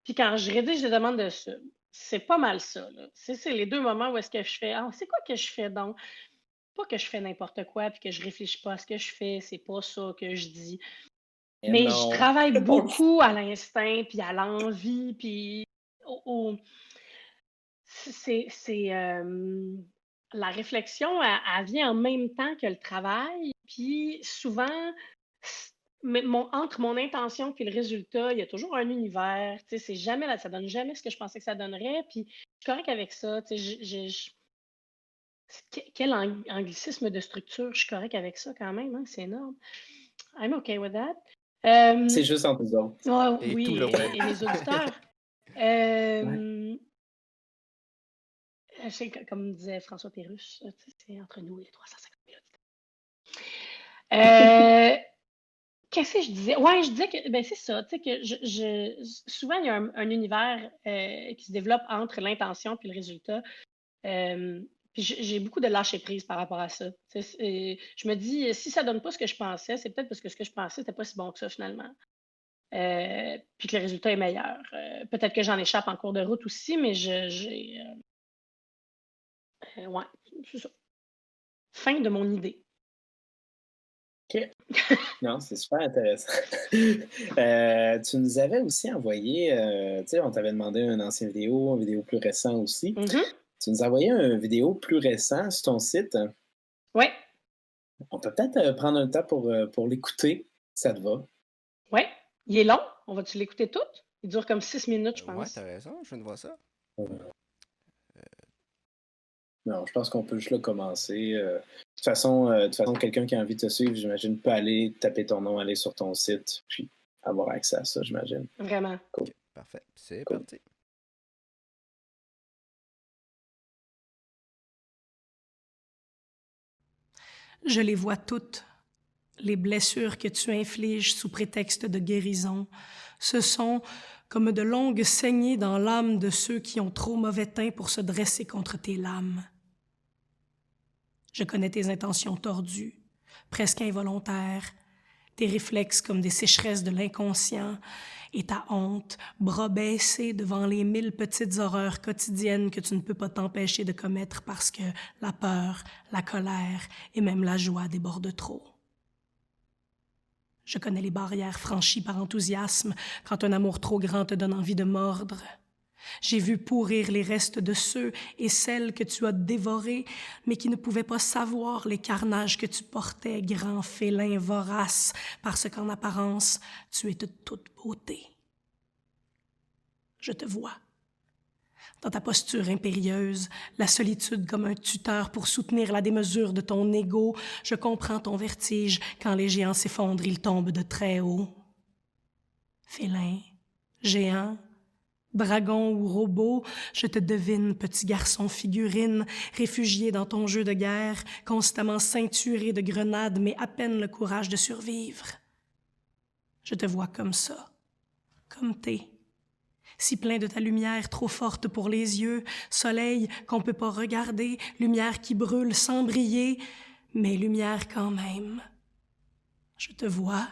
puis quand je rédige des demandes de sub. c'est pas mal ça, là. C'est les deux moments où est-ce que je fais, ah, c'est quoi que je fais donc? Pas que je fais n'importe quoi puis que je réfléchis pas à ce que je fais, c'est pas ça que je dis. Mais Mais je non. travaille beaucoup à l'instinct puis à l'envie puis la réflexion, elle vient en même temps que le travail, puis souvent, mais entre mon intention puis le résultat, il y a toujours un univers, tu sais, ça donne jamais ce que je pensais que ça donnerait, puis je suis correcte avec ça, tu sais, quel anglicisme de structure, je suis correcte avec ça quand même, hein, c'est énorme. I'm okay with that. C'est juste entre nous autres. Et tout Oui, le web. et mes auditeurs. Ouais. Comme disait François Pérusse, c'est entre nous et les 350 000 auditeurs. Qu'est-ce que je disais? Ouais, je disais que ben c'est ça, tu sais que souvent il y a un univers qui se développe entre l'intention puis le résultat. Puis j'ai beaucoup de lâcher prise par rapport à ça. Je me dis, si ça donne pas ce que je pensais, c'est peut-être parce que ce que je pensais n'était pas si bon que ça finalement. Puis que le résultat est meilleur. Peut-être que j'en échappe en cours de route aussi, mais ouais, c'est ça. Fin de mon idée. OK. Non, c'est super intéressant. Tu nous avais aussi envoyé, tu sais, on t'avait demandé une ancienne vidéo, une vidéo plus récente aussi. Mhm. Tu nous as envoyé une vidéo plus récente sur ton site. Ouais, On peut peut-être prendre un temps pour l'écouter, si ça te va. ouais. Il est long. On va-tu l'écouter tout? Il dure comme 6 minutes, je Ouais, pense. t'as raison, je viens de voir ça. Non, je pense qu'on peut juste le commencer. De toute façon, quelqu'un qui a envie de te suivre, j'imagine, peut aller taper ton nom, aller sur ton site, puis avoir accès à ça, j'imagine. Vraiment. Cool. Ok, parfait. C'est Cool. parti. Je les vois toutes, les blessures que tu infliges sous prétexte de guérison. Ce sont comme de longues saignées dans l'âme de ceux qui ont trop mauvais teint pour se dresser contre tes lames. Je connais tes intentions tordues, presque involontaires, tes réflexes comme des sécheresses de l'inconscient, et ta honte, bras baissés devant les 1000 petites horreurs quotidiennes que tu ne peux pas t'empêcher de commettre parce que la peur, la colère et même la joie débordent trop. Je connais les barrières franchies par enthousiasme quand un amour trop grand te donne envie de mordre. J'ai vu pourrir les restes de ceux et celles que tu as dévorés, mais qui ne pouvaient pas savoir les carnages que tu portais, grand félin vorace, parce qu'en apparence, tu es de toute beauté. Je te vois. Dans ta posture impérieuse, la solitude comme un tuteur pour soutenir la démesure de ton ego, je comprends ton vertige. Quand les géants s'effondrent, ils tombent de très haut. Félin, géant, dragon ou robot, je te devine, petit garçon figurine, réfugié dans ton jeu de guerre, constamment ceinturé de grenades, mais à peine le courage de survivre. Je te vois comme ça, comme t'es, si plein de ta lumière trop forte pour les yeux, soleil qu'on peut pas regarder, lumière qui brûle sans briller, mais lumière quand même. Je te vois.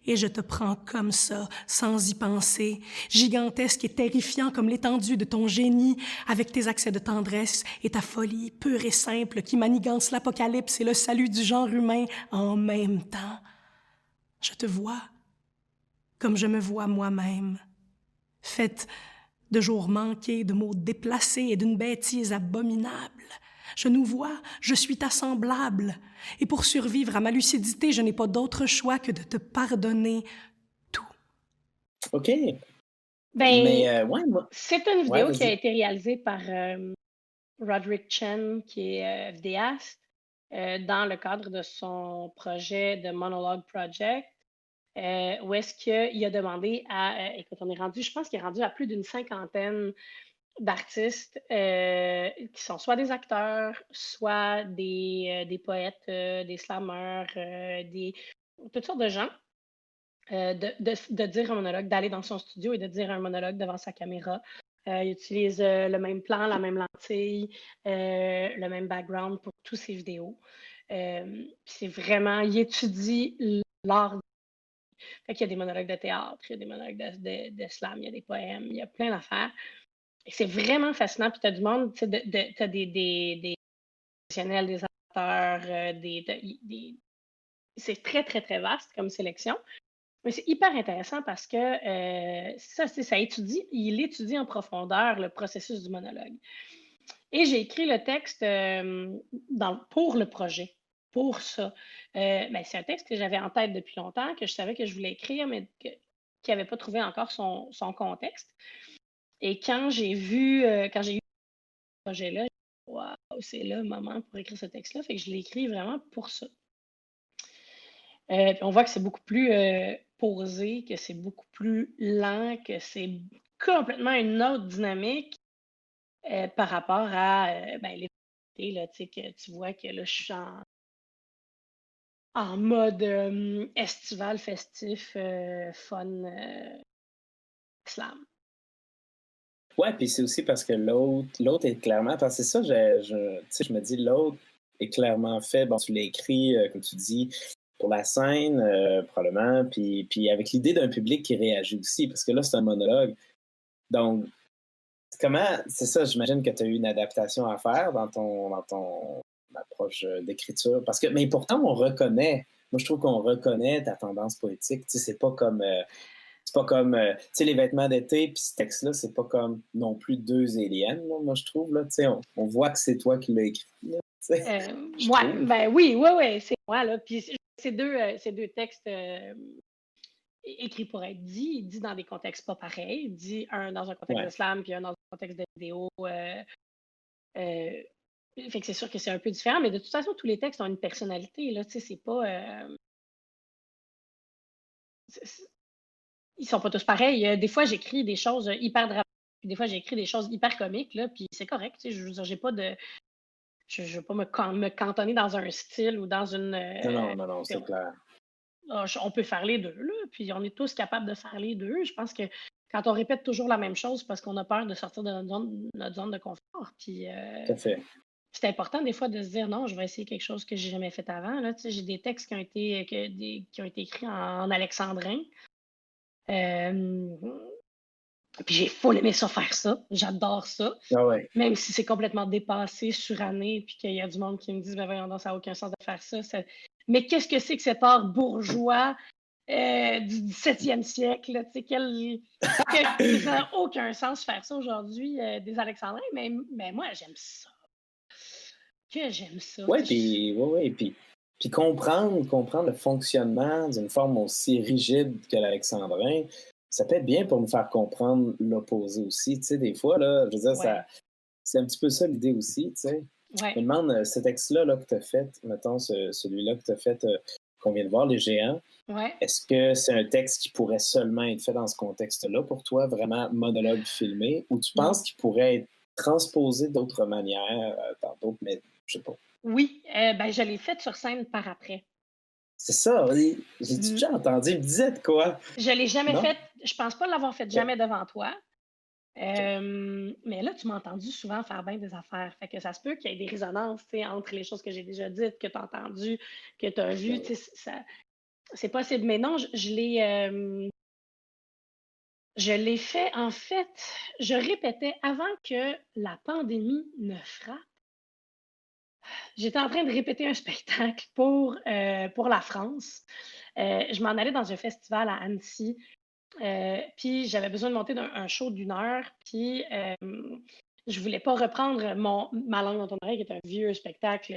Et je te prends comme ça, sans y penser, gigantesque et terrifiant comme l'étendue de ton génie, avec tes accès de tendresse et ta folie pure et simple qui manigance l'apocalypse et le salut du genre humain en même temps. Je te vois comme je me vois moi-même, faite de jours manqués, de mots déplacés et d'une bêtise abominable. Je nous vois, je suis ta semblable, et pour survivre à ma lucidité, je n'ai pas d'autre choix que de te pardonner tout. OK. Ben, Mais ouais, moi. c'est une Ouais, vidéo qui a vas-y. été réalisée par Roderick Chen, qui est vidéaste, dans le cadre de son projet de Monologue Project, où est-ce qu'il a demandé écoute, je pense qu'il est rendu à plus d'une 50aine d'artistes qui sont soit des acteurs, soit des poètes, des slammeurs, toutes sortes de gens, de dire un monologue, d'aller dans son studio et de dire un monologue devant sa caméra. Il utilise le même plan, la même lentille, le même background pour tous ses vidéos. C'est vraiment, il étudie l'art. Fait qu'il y a des monologues de théâtre, il y a des monologues de slam, il y a des poèmes, il y a plein d'affaires. C'est vraiment fascinant. Puis tu as du monde, tu as des professionnels, des amateurs, c'est très, très, très vaste comme sélection. Mais c'est hyper intéressant parce que il étudie en profondeur le processus du monologue. Et j'ai écrit le texte pour le projet, pour ça. C'est un texte que j'avais en tête depuis longtemps, que je savais que je voulais écrire, mais qui n'avait pas trouvé encore son contexte. Et quand j'ai eu ce projet-là, j'ai dit, waouh, c'est là le moment pour écrire ce texte-là. Fait que je l'ai écrit vraiment pour ça. Puis on voit que c'est beaucoup plus posé, que c'est beaucoup plus lent, que c'est complètement une autre dynamique par rapport à les là, tu sais, que tu vois que là, je suis en mode estival, festif, fun, slam. Ouais, puis c'est aussi parce que l'autre est clairement, parce que c'est ça, je me dis, l'autre est clairement fait, bon, tu l'as écrit, comme tu dis, pour la scène, probablement, puis avec l'idée d'un public qui réagit aussi, parce que là, c'est un monologue. Donc, c'est ça, j'imagine que tu as eu une adaptation à faire dans ton approche d'écriture, mais pourtant, on reconnaît, moi, je trouve qu'on reconnaît ta tendance poétique, tu sais, c'est pas comme... tu sais, les vêtements d'été, puis ce texte-là, c'est pas comme non plus deux aliens, là, moi, je trouve, là, tu sais, on voit que c'est toi qui l'as écrit, là, tu sais, oui, c'est moi, là, puis c'est deux textes écrits pour être dit dans des contextes pas pareils, dit un dans un contexte de slam, puis un dans un contexte de vidéo, fait que c'est sûr que c'est un peu différent, mais de toute façon, tous les textes ont une personnalité, là, tu sais, c'est pas... ils sont pas tous pareils. Des fois, j'écris des choses hyper dramatiques, puis des fois, j'écris des choses hyper comiques, là, puis c'est correct. Tu sais, je veux dire, j'ai pas de... Je veux pas me cantonner dans un style ou dans une... Non, c'est clair. On peut faire les deux, là, puis on est tous capables de faire les deux. Je pense que quand on répète toujours la même chose, c'est parce qu'on a peur de sortir de notre zone de confort. Puis, tout à fait. c'est important des fois de se dire non, je vais essayer quelque chose que j'ai jamais fait avant. Là. Tu sais, j'ai des textes qui ont été écrits en alexandrin. Puis j'ai full aimé ça faire ça. J'adore ça. Ah ouais. Même si c'est complètement dépassé, suranné, puis qu'il y a du monde qui me dit ben voyons donc, ça n'a aucun sens de faire ça. Mais qu'est-ce que c'est que cet art bourgeois du 17e siècle? Là, ça n'a aucun sens de faire ça aujourd'hui, des alexandrins, mais moi, j'aime ça. Que j'aime ça. Oui, puis comprendre le fonctionnement d'une forme aussi rigide que l'alexandrin, ça peut être bien pour nous faire comprendre l'opposé aussi. Tu sais, des fois, là, je veux dire, c'est un petit peu ça l'idée aussi, tu sais. Ouais. Je me demande, ce texte-là là, que tu as fait, mettons, celui-là que tu as fait, qu'on vient de voir, Les Géants, est-ce que c'est un texte qui pourrait seulement être fait dans ce contexte-là pour toi, vraiment monologue filmé, ou tu penses qu'il pourrait être transposé d'autres manières, dans d'autres, mais je sais pas. Oui, je l'ai fait sur scène par après. C'est ça, j'ai déjà entendu, il me disait de quoi? Je l'ai jamais fait, je pense pas l'avoir fait jamais devant toi. Mais là, tu m'as entendu souvent faire bien des affaires. Fait que ça se peut qu'il y ait des résonances entre les choses que j'ai déjà dites, que tu as entendues, que tu as vues. C'est possible. Mais non, je l'ai fait. En fait, je répétais avant que la pandémie ne frappe. J'étais en train de répéter un spectacle pour la France. Je m'en allais dans un festival à Annecy. Puis j'avais besoin de monter un show d'1 heure. Puis je voulais pas reprendre ma langue dans ton oreille, qui est un vieux spectacle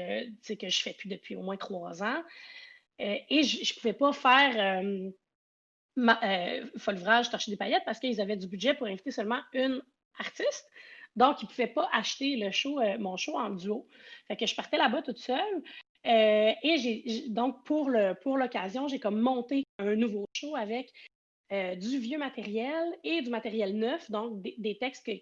que je fais plus depuis au moins 3 ans. Et je pouvais pas faire Folvrage, Torcher des paillettes parce qu'ils avaient du budget pour inviter seulement une artiste. Donc, ils ne pouvaient pas acheter mon show en duo. Fait que je partais là-bas toute seule. Et donc, pour l'occasion, j'ai comme monté un nouveau show avec du vieux matériel et du matériel neuf, donc des textes que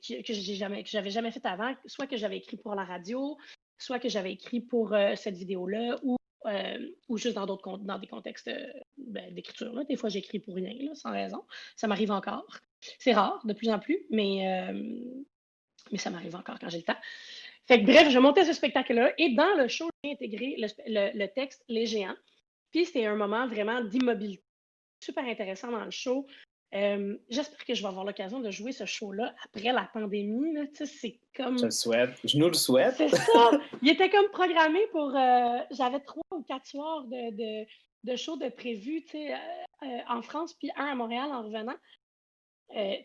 j'avais jamais fait avant, soit que j'avais écrit pour la radio, soit que j'avais écrit pour cette vidéo-là, ou juste dans des contextes d'écriture. Là. Des fois, j'écris pour rien, là, sans raison. Ça m'arrive encore. C'est rare, de plus en plus, mais ça m'arrive encore quand j'ai le temps. Fait que bref, je montais ce spectacle-là et dans le show, j'ai intégré le texte Les Géants. Puis c'était un moment vraiment d'immobilité super intéressant dans le show J'espère que je vais avoir l'occasion de jouer ce show-là après la pandémie. Là. Tu sais, c'est Je comme. le souhaite. Je nous le souhaite. C'est ça! Il était comme programmé pour. J'avais 3 ou 4 soirs de show de prévu, tu sais, en France, puis un à Montréal en revenant.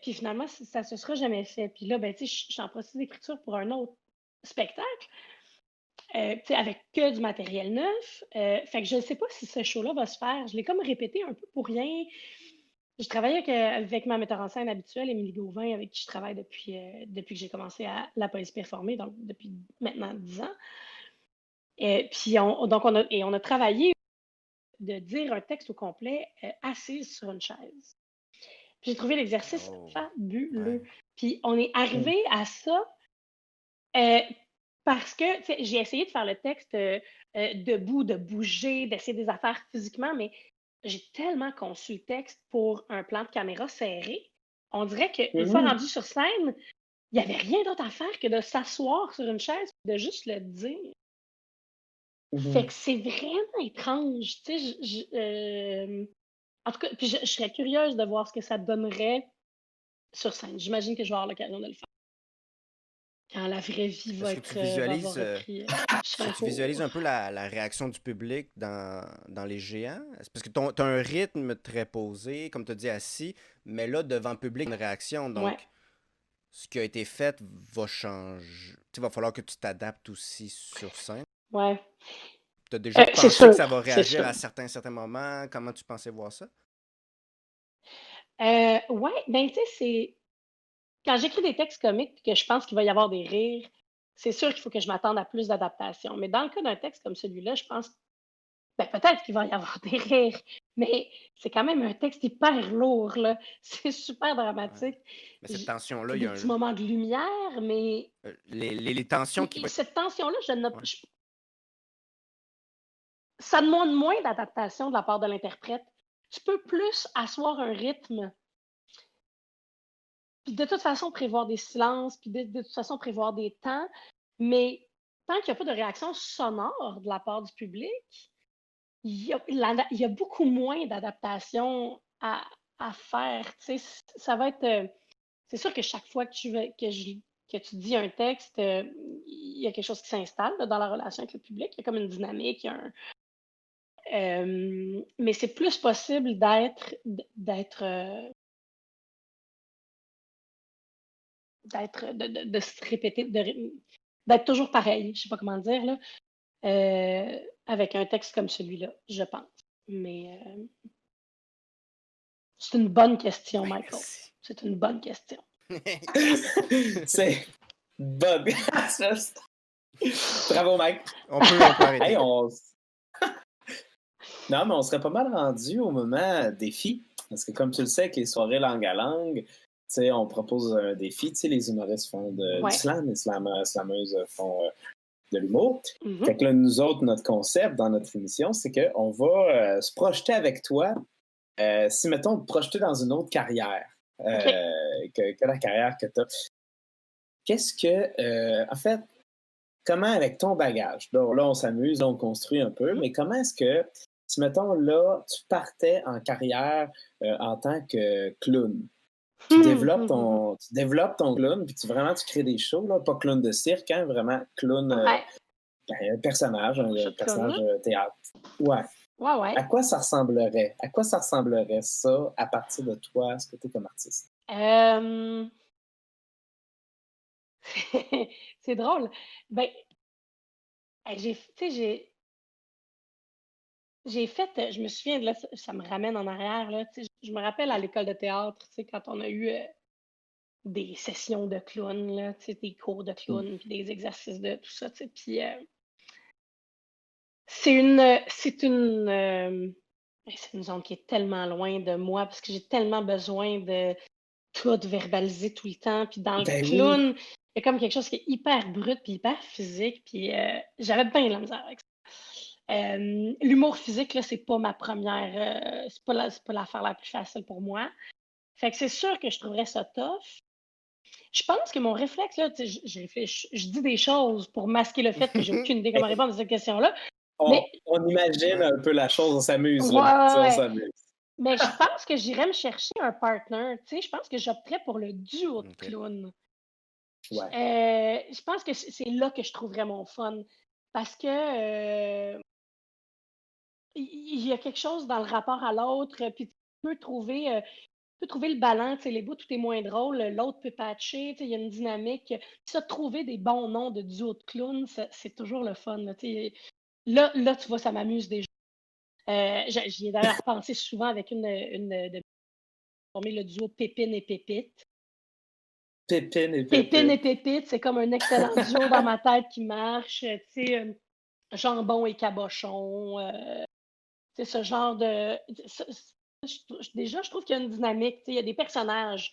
Puis finalement, ça se sera jamais fait. Puis là, ben, tu sais, je suis en processus d'écriture pour un autre spectacle, tu sais, avec que du matériel neuf. Fait que je ne sais pas si ce show-là va se faire. Je l'ai comme répété un peu pour rien. Je travaillais avec ma metteur en scène habituelle, Émilie Gauvin, avec qui je travaille depuis que j'ai commencé à La Police Performée, donc depuis maintenant 10 ans. Puis on a travaillé de dire un texte au complet assise sur une chaise. Puis j'ai trouvé l'exercice fabuleux. Ouais. Puis on est arrivé à ça parce que tu sais, j'ai essayé de faire le texte debout, de bouger, d'essayer des affaires physiquement, mais j'ai tellement conçu le texte pour un plan de caméra serré. On dirait qu'une fois rendu sur scène, il n'y avait rien d'autre à faire que de s'asseoir sur une chaise et de juste le dire. Fait que c'est vraiment étrange. Tu sais, en tout cas, puis je serais curieuse de voir ce que ça donnerait sur scène. J'imagine que je vais avoir l'occasion de le faire. Quand la vraie vie va Est-ce que avoir repris. tu visualises un peu la réaction du public dans les géants? C'est parce que tu as un rythme très posé, comme tu as dit, assis, mais là, devant le public, une réaction. Donc, Ouais. ce qui a été fait va changer. Il va falloir que tu t'adaptes aussi sur scène. Ouais. Tu as déjà C'est pensé sûr, que ça va c'est réagir sûr. à certains moments? Comment tu pensais voir ça? Ouais, ben tu sais, c'est. Quand j'écris des textes comiques et que je pense qu'il va y avoir des rires, c'est sûr qu'il faut que je m'attende à plus d'adaptation. Mais dans le cas d'un texte comme celui-là, je pense ben, peut-être qu'il va y avoir des rires, mais c'est quand même un texte hyper lourd, là. C'est super dramatique. Mais cette J- tension-là, C'est il y des a petits moments de lumière, mais les tensions qui vont être. cette tension-là, Ouais. ça demande moins d'adaptation de la part de l'interprète. Tu peux plus asseoir un rythme, puis de toute façon prévoir des silences, puis de toute façon prévoir des temps, mais tant qu'il n'y a pas de réaction sonore de la part du public, il y a beaucoup moins d'adaptation à faire. Tu sais, ça va être. C'est sûr que chaque fois que tu dis un texte, il y a quelque chose qui s'installe là, dans la relation avec le public. Il y a comme une dynamique. Mais c'est plus possible de se répéter, d'être toujours pareil. Je sais pas comment dire là. Avec un texte comme celui-là, je pense. Mais c'est une bonne question, Ben, Michael. merci. C'est une bonne question. C'est bug. Bravo, Mike. On peut arrêter. Hey, non, mais on serait pas mal rendu au moment défi. Parce que comme tu le sais, avec les soirées langue à langue, tu sais, on propose un défi. Tu sais, les humoristes font du slam, les slameuses font de l'humour. Mhm. Fait que là, nous autres, notre concept dans notre émission, c'est qu'on va se projeter avec toi. Si, mettons, te projeter dans une autre carrière que la carrière que tu as. Qu'est-ce que, en fait, comment avec ton bagage, là on s'amuse, là, on construit un peu, mais comment est-ce que, si, mettons, là, tu partais en carrière en tant que clown, tu développes ton clown, puis tu crées des shows, là, pas clown de cirque, hein, vraiment clown, un personnage, personnage théâtre. Ouais. Ouais. À quoi ça ressemblerait? À quoi ça ressemblerait ça à partir de toi, ce que tu es comme artiste? C'est drôle. Ben, j'ai fait, je me souviens, là, ça me ramène en arrière, là, je me rappelle à l'école de théâtre, quand on a eu des sessions de clown, là, des cours de clown, puis des exercices de tout ça, puis c'est une zone qui est tellement loin de moi parce que j'ai tellement besoin de tout verbaliser tout le temps. Puis dans le clown, il y a comme quelque chose qui est hyper brut puis hyper physique. Puis j'avais bien de la misère avec ça. L'humour physique, là, c'est pas ma première. C'est pas l'affaire la plus facile pour moi. Fait que c'est sûr que je trouverais ça tough. Je pense que mon réflexe, là, je dis des choses pour masquer le fait que j'ai aucune idée comment répondre à cette question-là. On imagine un peu la chose, on s'amuse. Ouais. On s'amuse. Mais je pense que j'irais me chercher un partner. Tu sais, je pense que j'opterais pour le duo de Ok. clowns. Ouais. Je pense que c'est là que je trouverais mon fun. Parce que il y a quelque chose dans le rapport à l'autre, puis tu peux trouver le ballon, tu sais, les bouts, tout est moins drôle, l'autre peut patcher, tu sais, il y a une dynamique. Puis ça, trouver des bons noms de duo de clowns, c'est toujours le fun. Là, tu sais. Là, tu vois, ça m'amuse déjà. J'y ai d'ailleurs pensé souvent avec une de former le duo Pépine et Pépite. Pépine et Pépine et Pépite. Pépite, c'est comme un excellent duo dans ma tête qui marche. Tu sais, jambon et cabochon. Tu sais, ce genre de. Déjà, je trouve qu'il y a une dynamique. Tu sais, il y a des personnages.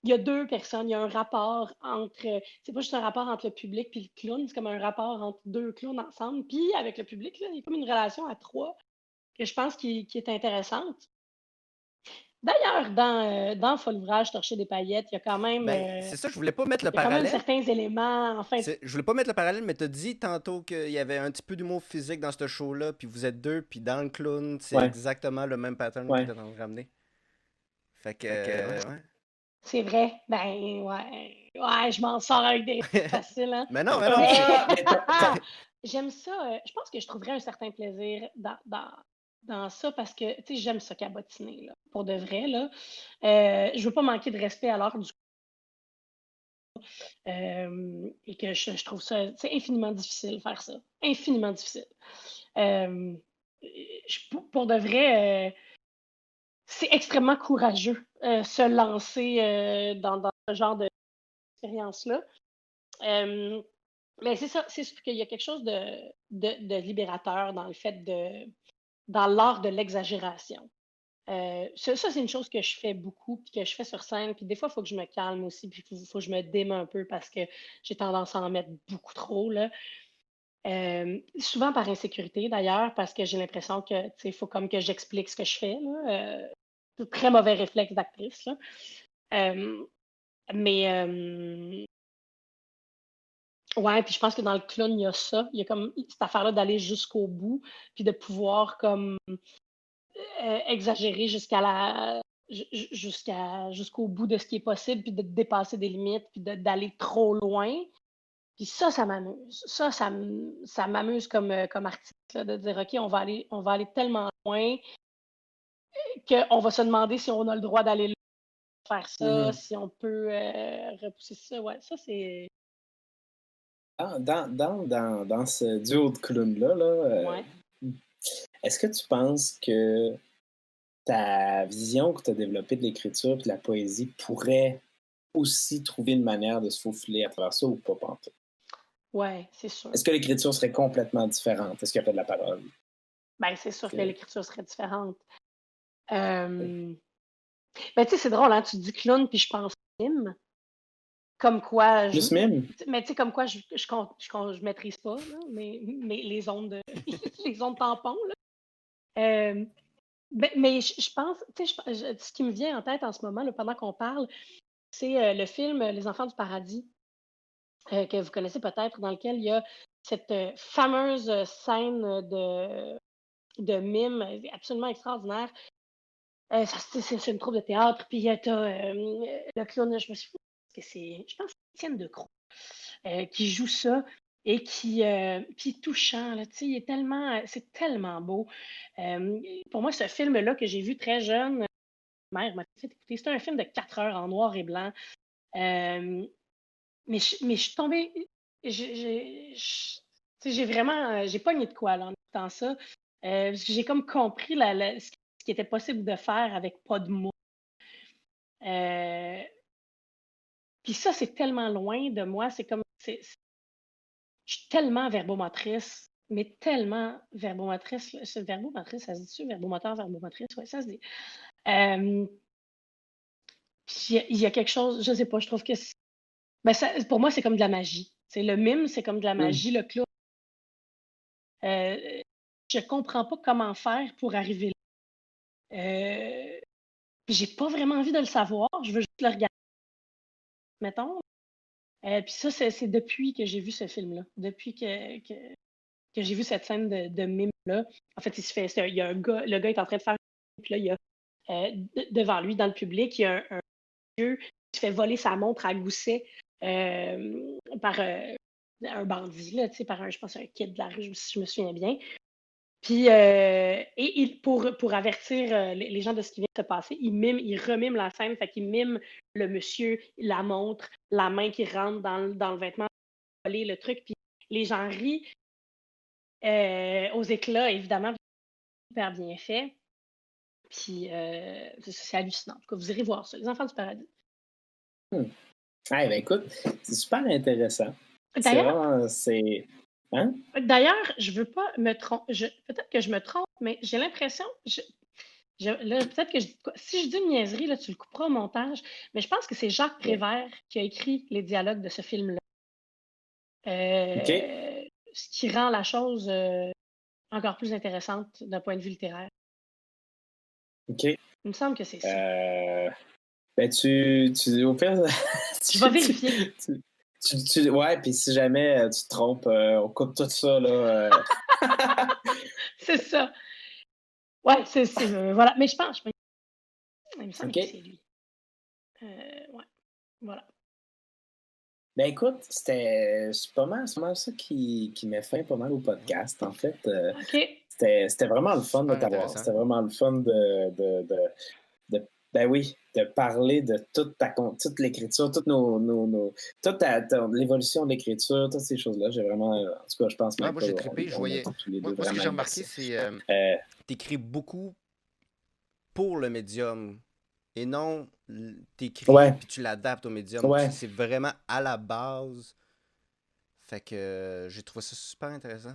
Il y a deux personnes. Il y a un rapport entre. C'est pas juste un rapport entre le public et le clown, c'est comme un rapport entre deux clowns ensemble. Puis avec le public, là, il y a comme une relation à trois que je pense qui est intéressante. D'ailleurs, dans Fol ouvrage, Torcher des paillettes, Ben, c'est ça, je voulais pas mettre le il y a quand même parallèle. certains éléments. Enfin, Je voulais pas mettre le parallèle, mais t'as dit tantôt qu'il y avait un petit peu d'humour physique dans ce show-là, puis vous êtes deux, puis dans le clown, c'est Ouais. exactement le même pattern que Ouais. t'es en train de ramener. Fait que, ouais. c'est vrai. Ben, ouais, je m'en sors avec des réponses faciles, hein. Mais non, Mais Mais j'aime ça. Je pense que je trouverais un certain plaisir dans ça parce que, tu sais, j'aime ça cabotiner, là, pour de vrai, là. Je veux pas manquer de respect à l'heure du et que je trouve ça, c'est infiniment difficile de faire ça. Infiniment difficile. Euh, pour de vrai, c'est extrêmement courageux se lancer dans ce genre d'expérience-là. Euh, mais c'est ça, c'est sûr qu'il y a quelque chose de libérateur dans le fait dans l'art de l'exagération. Ça, c'est une chose que je fais beaucoup, puis que je fais sur scène. Puis des fois, il faut que je me calme aussi, puis il faut que je me déme un peu parce que j'ai tendance à en mettre beaucoup trop, là. Souvent par insécurité, d'ailleurs, parce que j'ai l'impression que, tu sais, il faut comme que j'explique ce que je fais, là. C'est un très mauvais réflexe d'actrice, là. Euh, mais, ouais, puis je pense que dans le clown, il y a ça. Il y a comme cette affaire-là d'aller jusqu'au bout, puis de pouvoir comme exagérer jusqu'au bout de ce qui est possible, puis de dépasser des limites, puis d'aller trop loin. Puis ça m'amuse. Ça m'amuse comme artiste, là, de dire, OK, on va aller tellement loin qu'on va se demander si on a le droit d'aller là, faire ça, si on peut repousser ça. Ouais, ça, c'est... dans ce duo de clowns-là, là, Ouais. est-ce que tu penses que ta vision que tu as développée de l'écriture et de la poésie pourrait aussi trouver une manière de se faufiler à travers ça ou pas pantoute? Ouais, c'est sûr. Est-ce que l'écriture serait complètement différente? Est-ce qu'il y a pas de la parole? Ben, c'est sûr Que... que l'écriture serait différente. Ben, tu sais, c'est drôle, hein? Tu dis clown, puis je pense mime. Comme quoi, Plus mime? mais tu sais, comme quoi, je maîtrise pas, là, mais les ondes, les ondes tampons, là. Euh, mais je pense, tu sais, ce qui me vient en tête en ce moment, là, pendant qu'on parle, c'est le film Les Enfants du Paradis, que vous connaissez peut-être, dans lequel il y a cette fameuse scène de mime absolument extraordinaire. C'est une troupe de théâtre, puis t'as le clown, je me suis que je pense que c'est Étienne Decroix qui joue ça et qui est touchant, là, tu sais, c'est tellement beau. Pour moi, ce film-là que j'ai vu très jeune, ma mère m'a fait écouter, c'était un film de 4 heures en noir et blanc. Euh, mais je suis tombée, tu sais, j'ai vraiment, j'ai pogné de quoi là, en écoutant ça. Parce que j'ai comme compris ce qui était possible de faire avec pas de mots. Euh, Puis ça, c'est tellement loin de moi. C'est comme, je suis tellement verbomotrice, mais tellement verbomotrice. Ce verbomotrice, ça se dit-tu? Verbomoteur, verbomotrice, oui, ça se dit. Euh, Puis il y a quelque chose, je sais pas, je trouve que ben pour moi, c'est comme de la magie. C'est le mime, c'est comme de la magie, le clown. Euh, je comprends pas comment faire pour arriver là. Puis j'ai pas vraiment envie de le savoir, je veux juste le regarder, mettons. Puis ça, c'est depuis que j'ai vu ce film-là, depuis que j'ai vu cette scène de mime-là. En fait, il y a un gars, le gars est en train de faire, puis là, il y a devant lui dans le public. Il y a un monsieur qui se fait voler sa montre à gousset par un bandit, là, par je pense un kid de la rue, si je me souviens bien. Puis, pour avertir les gens de ce qui vient de se passer, il remime la scène, fait qu'il mime le monsieur, la montre, la main qui rentre dans le vêtement, voler le truc, puis les gens rient aux éclats, évidemment, super bien fait. Puis, c'est hallucinant. En tout cas, vous irez voir ça, Les Enfants du Paradis. Ah, ben écoute, c'est super intéressant. D'ailleurs, Hein? D'ailleurs, je veux pas me tromper. Peut-être que je me trompe, mais j'ai l'impression. Là, peut-être que si je dis une niaiserie, là, tu le couperas au montage, mais je pense que c'est Jacques Prévert qui a écrit les dialogues de ce film-là. Ce qui rend la chose encore plus intéressante d'un point de vue littéraire. OK. Il me semble que c'est ça. Ben, au pire, Je vais vérifier. Ouais, puis si jamais tu te trompes, on coupe tout ça, là. C'est ça. Ouais, c'est voilà. Mais je pense, il me semble que c'est lui. Ouais, voilà. Ben écoute, c'est pas mal ça qui met fin pas mal au podcast. En fait, c'était vraiment le fun de t'avoir. C'était vraiment le fun ben oui, de parler de toute l'écriture, toute l'évolution de l'écriture, toutes ces choses-là. J'ai vraiment, en tout cas, je pense même moi, j'ai trippé, je voyais. Moi, ce que j'ai remarqué, c'est t'écris beaucoup pour le médium et non t'écris puis tu l'adaptes au médium. Ouais. C'est vraiment à la base. Fait que j'ai trouvé ça super intéressant.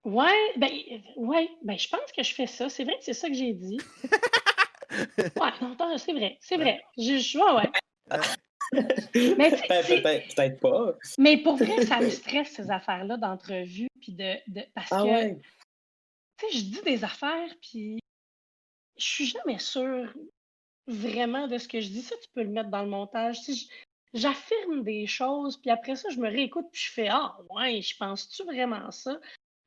Ouais, ben je pense que je fais ça. C'est vrai que c'est ça que j'ai dit. Ouais, non, c'est vrai. Ouais. Mais peut-être pas. Mais pour vrai, ça me stresse ces affaires-là d'entrevue puis parce que tu sais, je dis des affaires puis je suis jamais sûre vraiment de ce que je dis. Ça, tu peux le mettre dans le montage. J'affirme des choses puis après ça, je me réécoute puis je fais ouais, je pense-tu vraiment ça?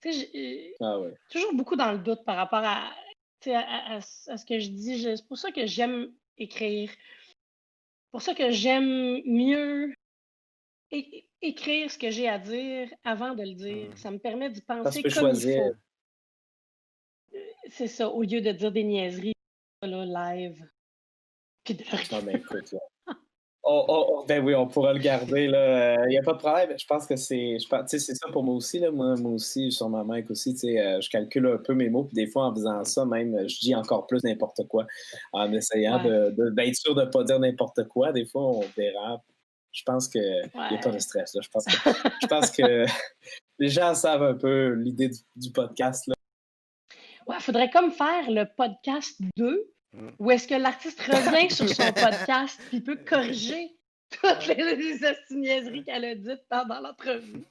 Tu sais, toujours beaucoup dans le doute par rapport à ce que je dis. C'est pour ça que j'aime écrire. Pour ça que j'aime mieux écrire ce que j'ai à dire avant de le dire. Ça me permet d'y penser comme choisir. il faut. C'est ça, au lieu de dire des niaiseries là, live. Puis de ben écoute, là. Ben oui, on pourra le garder. Il n'y a pas de problème. Je pense que c'est ça pour moi aussi. Là. Moi aussi, sur ma Mac aussi, je calcule un peu mes mots. Puis des fois, en faisant ça, même, je dis encore plus n'importe quoi. En essayant d'être sûr de ne pas dire n'importe quoi. Des fois, on dérape. Je pense qu'il n'y a pas de stress. Là. Je pense que les gens savent un peu l'idée du podcast. Là. Ouais, il faudrait comme faire le podcast 2. Ou est-ce que l'artiste revient sur son podcast et peut corriger toutes les niaiseries qu'elle a dites pendant l'entrevue?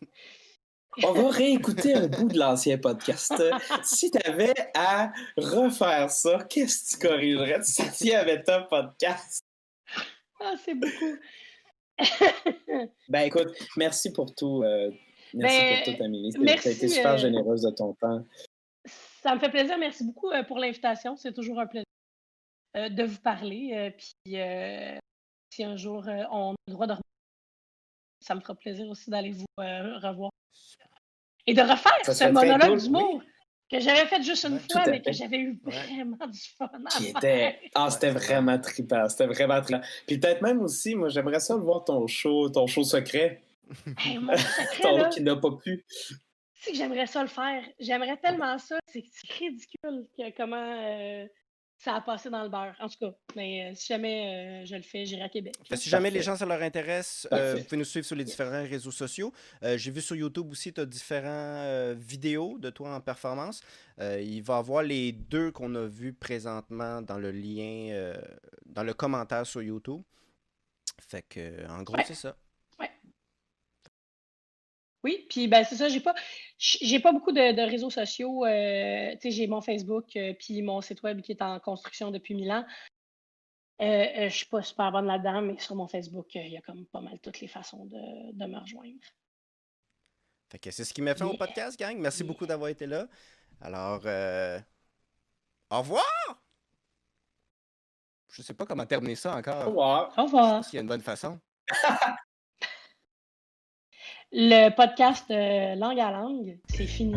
On va réécouter un bout de l'ancien podcast. Si tu avais à refaire ça, qu'est-ce que tu corrigerais s'il y avait un podcast? C'est beaucoup. Ben écoute, merci pour tout. Merci pour tout, Amélie. Tu as été super généreuse de ton temps. Ça me fait plaisir. Merci beaucoup pour l'invitation. C'est toujours un plaisir de vous parler. Puis si un jour on a le droit de revenir, ça me fera plaisir aussi d'aller vous revoir. Et de refaire ce monologue d'humour que j'avais fait juste une fois, mais que j'avais eu vraiment du fun à faire. C'était vraiment trippant. Puis peut-être même aussi, moi, j'aimerais ça voir ton show secret. Hey, mon secret, là, qui n'a pas pu. C'est que j'aimerais ça le faire. J'aimerais tellement ça. C'est ridicule comment ça a passé dans le beurre. En tout cas, mais si jamais je le fais, j'irai à Québec. Si jamais les gens, ça leur intéresse, vous pouvez nous suivre sur les différents réseaux sociaux. J'ai vu sur YouTube aussi, tu as différentes vidéos de toi en performance. Il va y avoir les deux qu'on a vus présentement dans le lien, dans le commentaire sur YouTube. Fait que, en gros, c'est ça. Oui, puis ben c'est ça, j'ai pas beaucoup de réseaux sociaux. Tu sais, j'ai mon Facebook, puis mon site web qui est en construction depuis 1000 ans. Je suis pas super bonne là-dedans, mais sur mon Facebook, il y a comme pas mal toutes les façons de me rejoindre. Fait que c'est ce qui m'a fait au podcast, gang. Merci beaucoup d'avoir été là. Alors, Au revoir! Je sais pas comment terminer ça Au encore. revoir. Au Je sais revoir. pas s'il y a une bonne façon. Le podcast Langue à langue, c'est fini.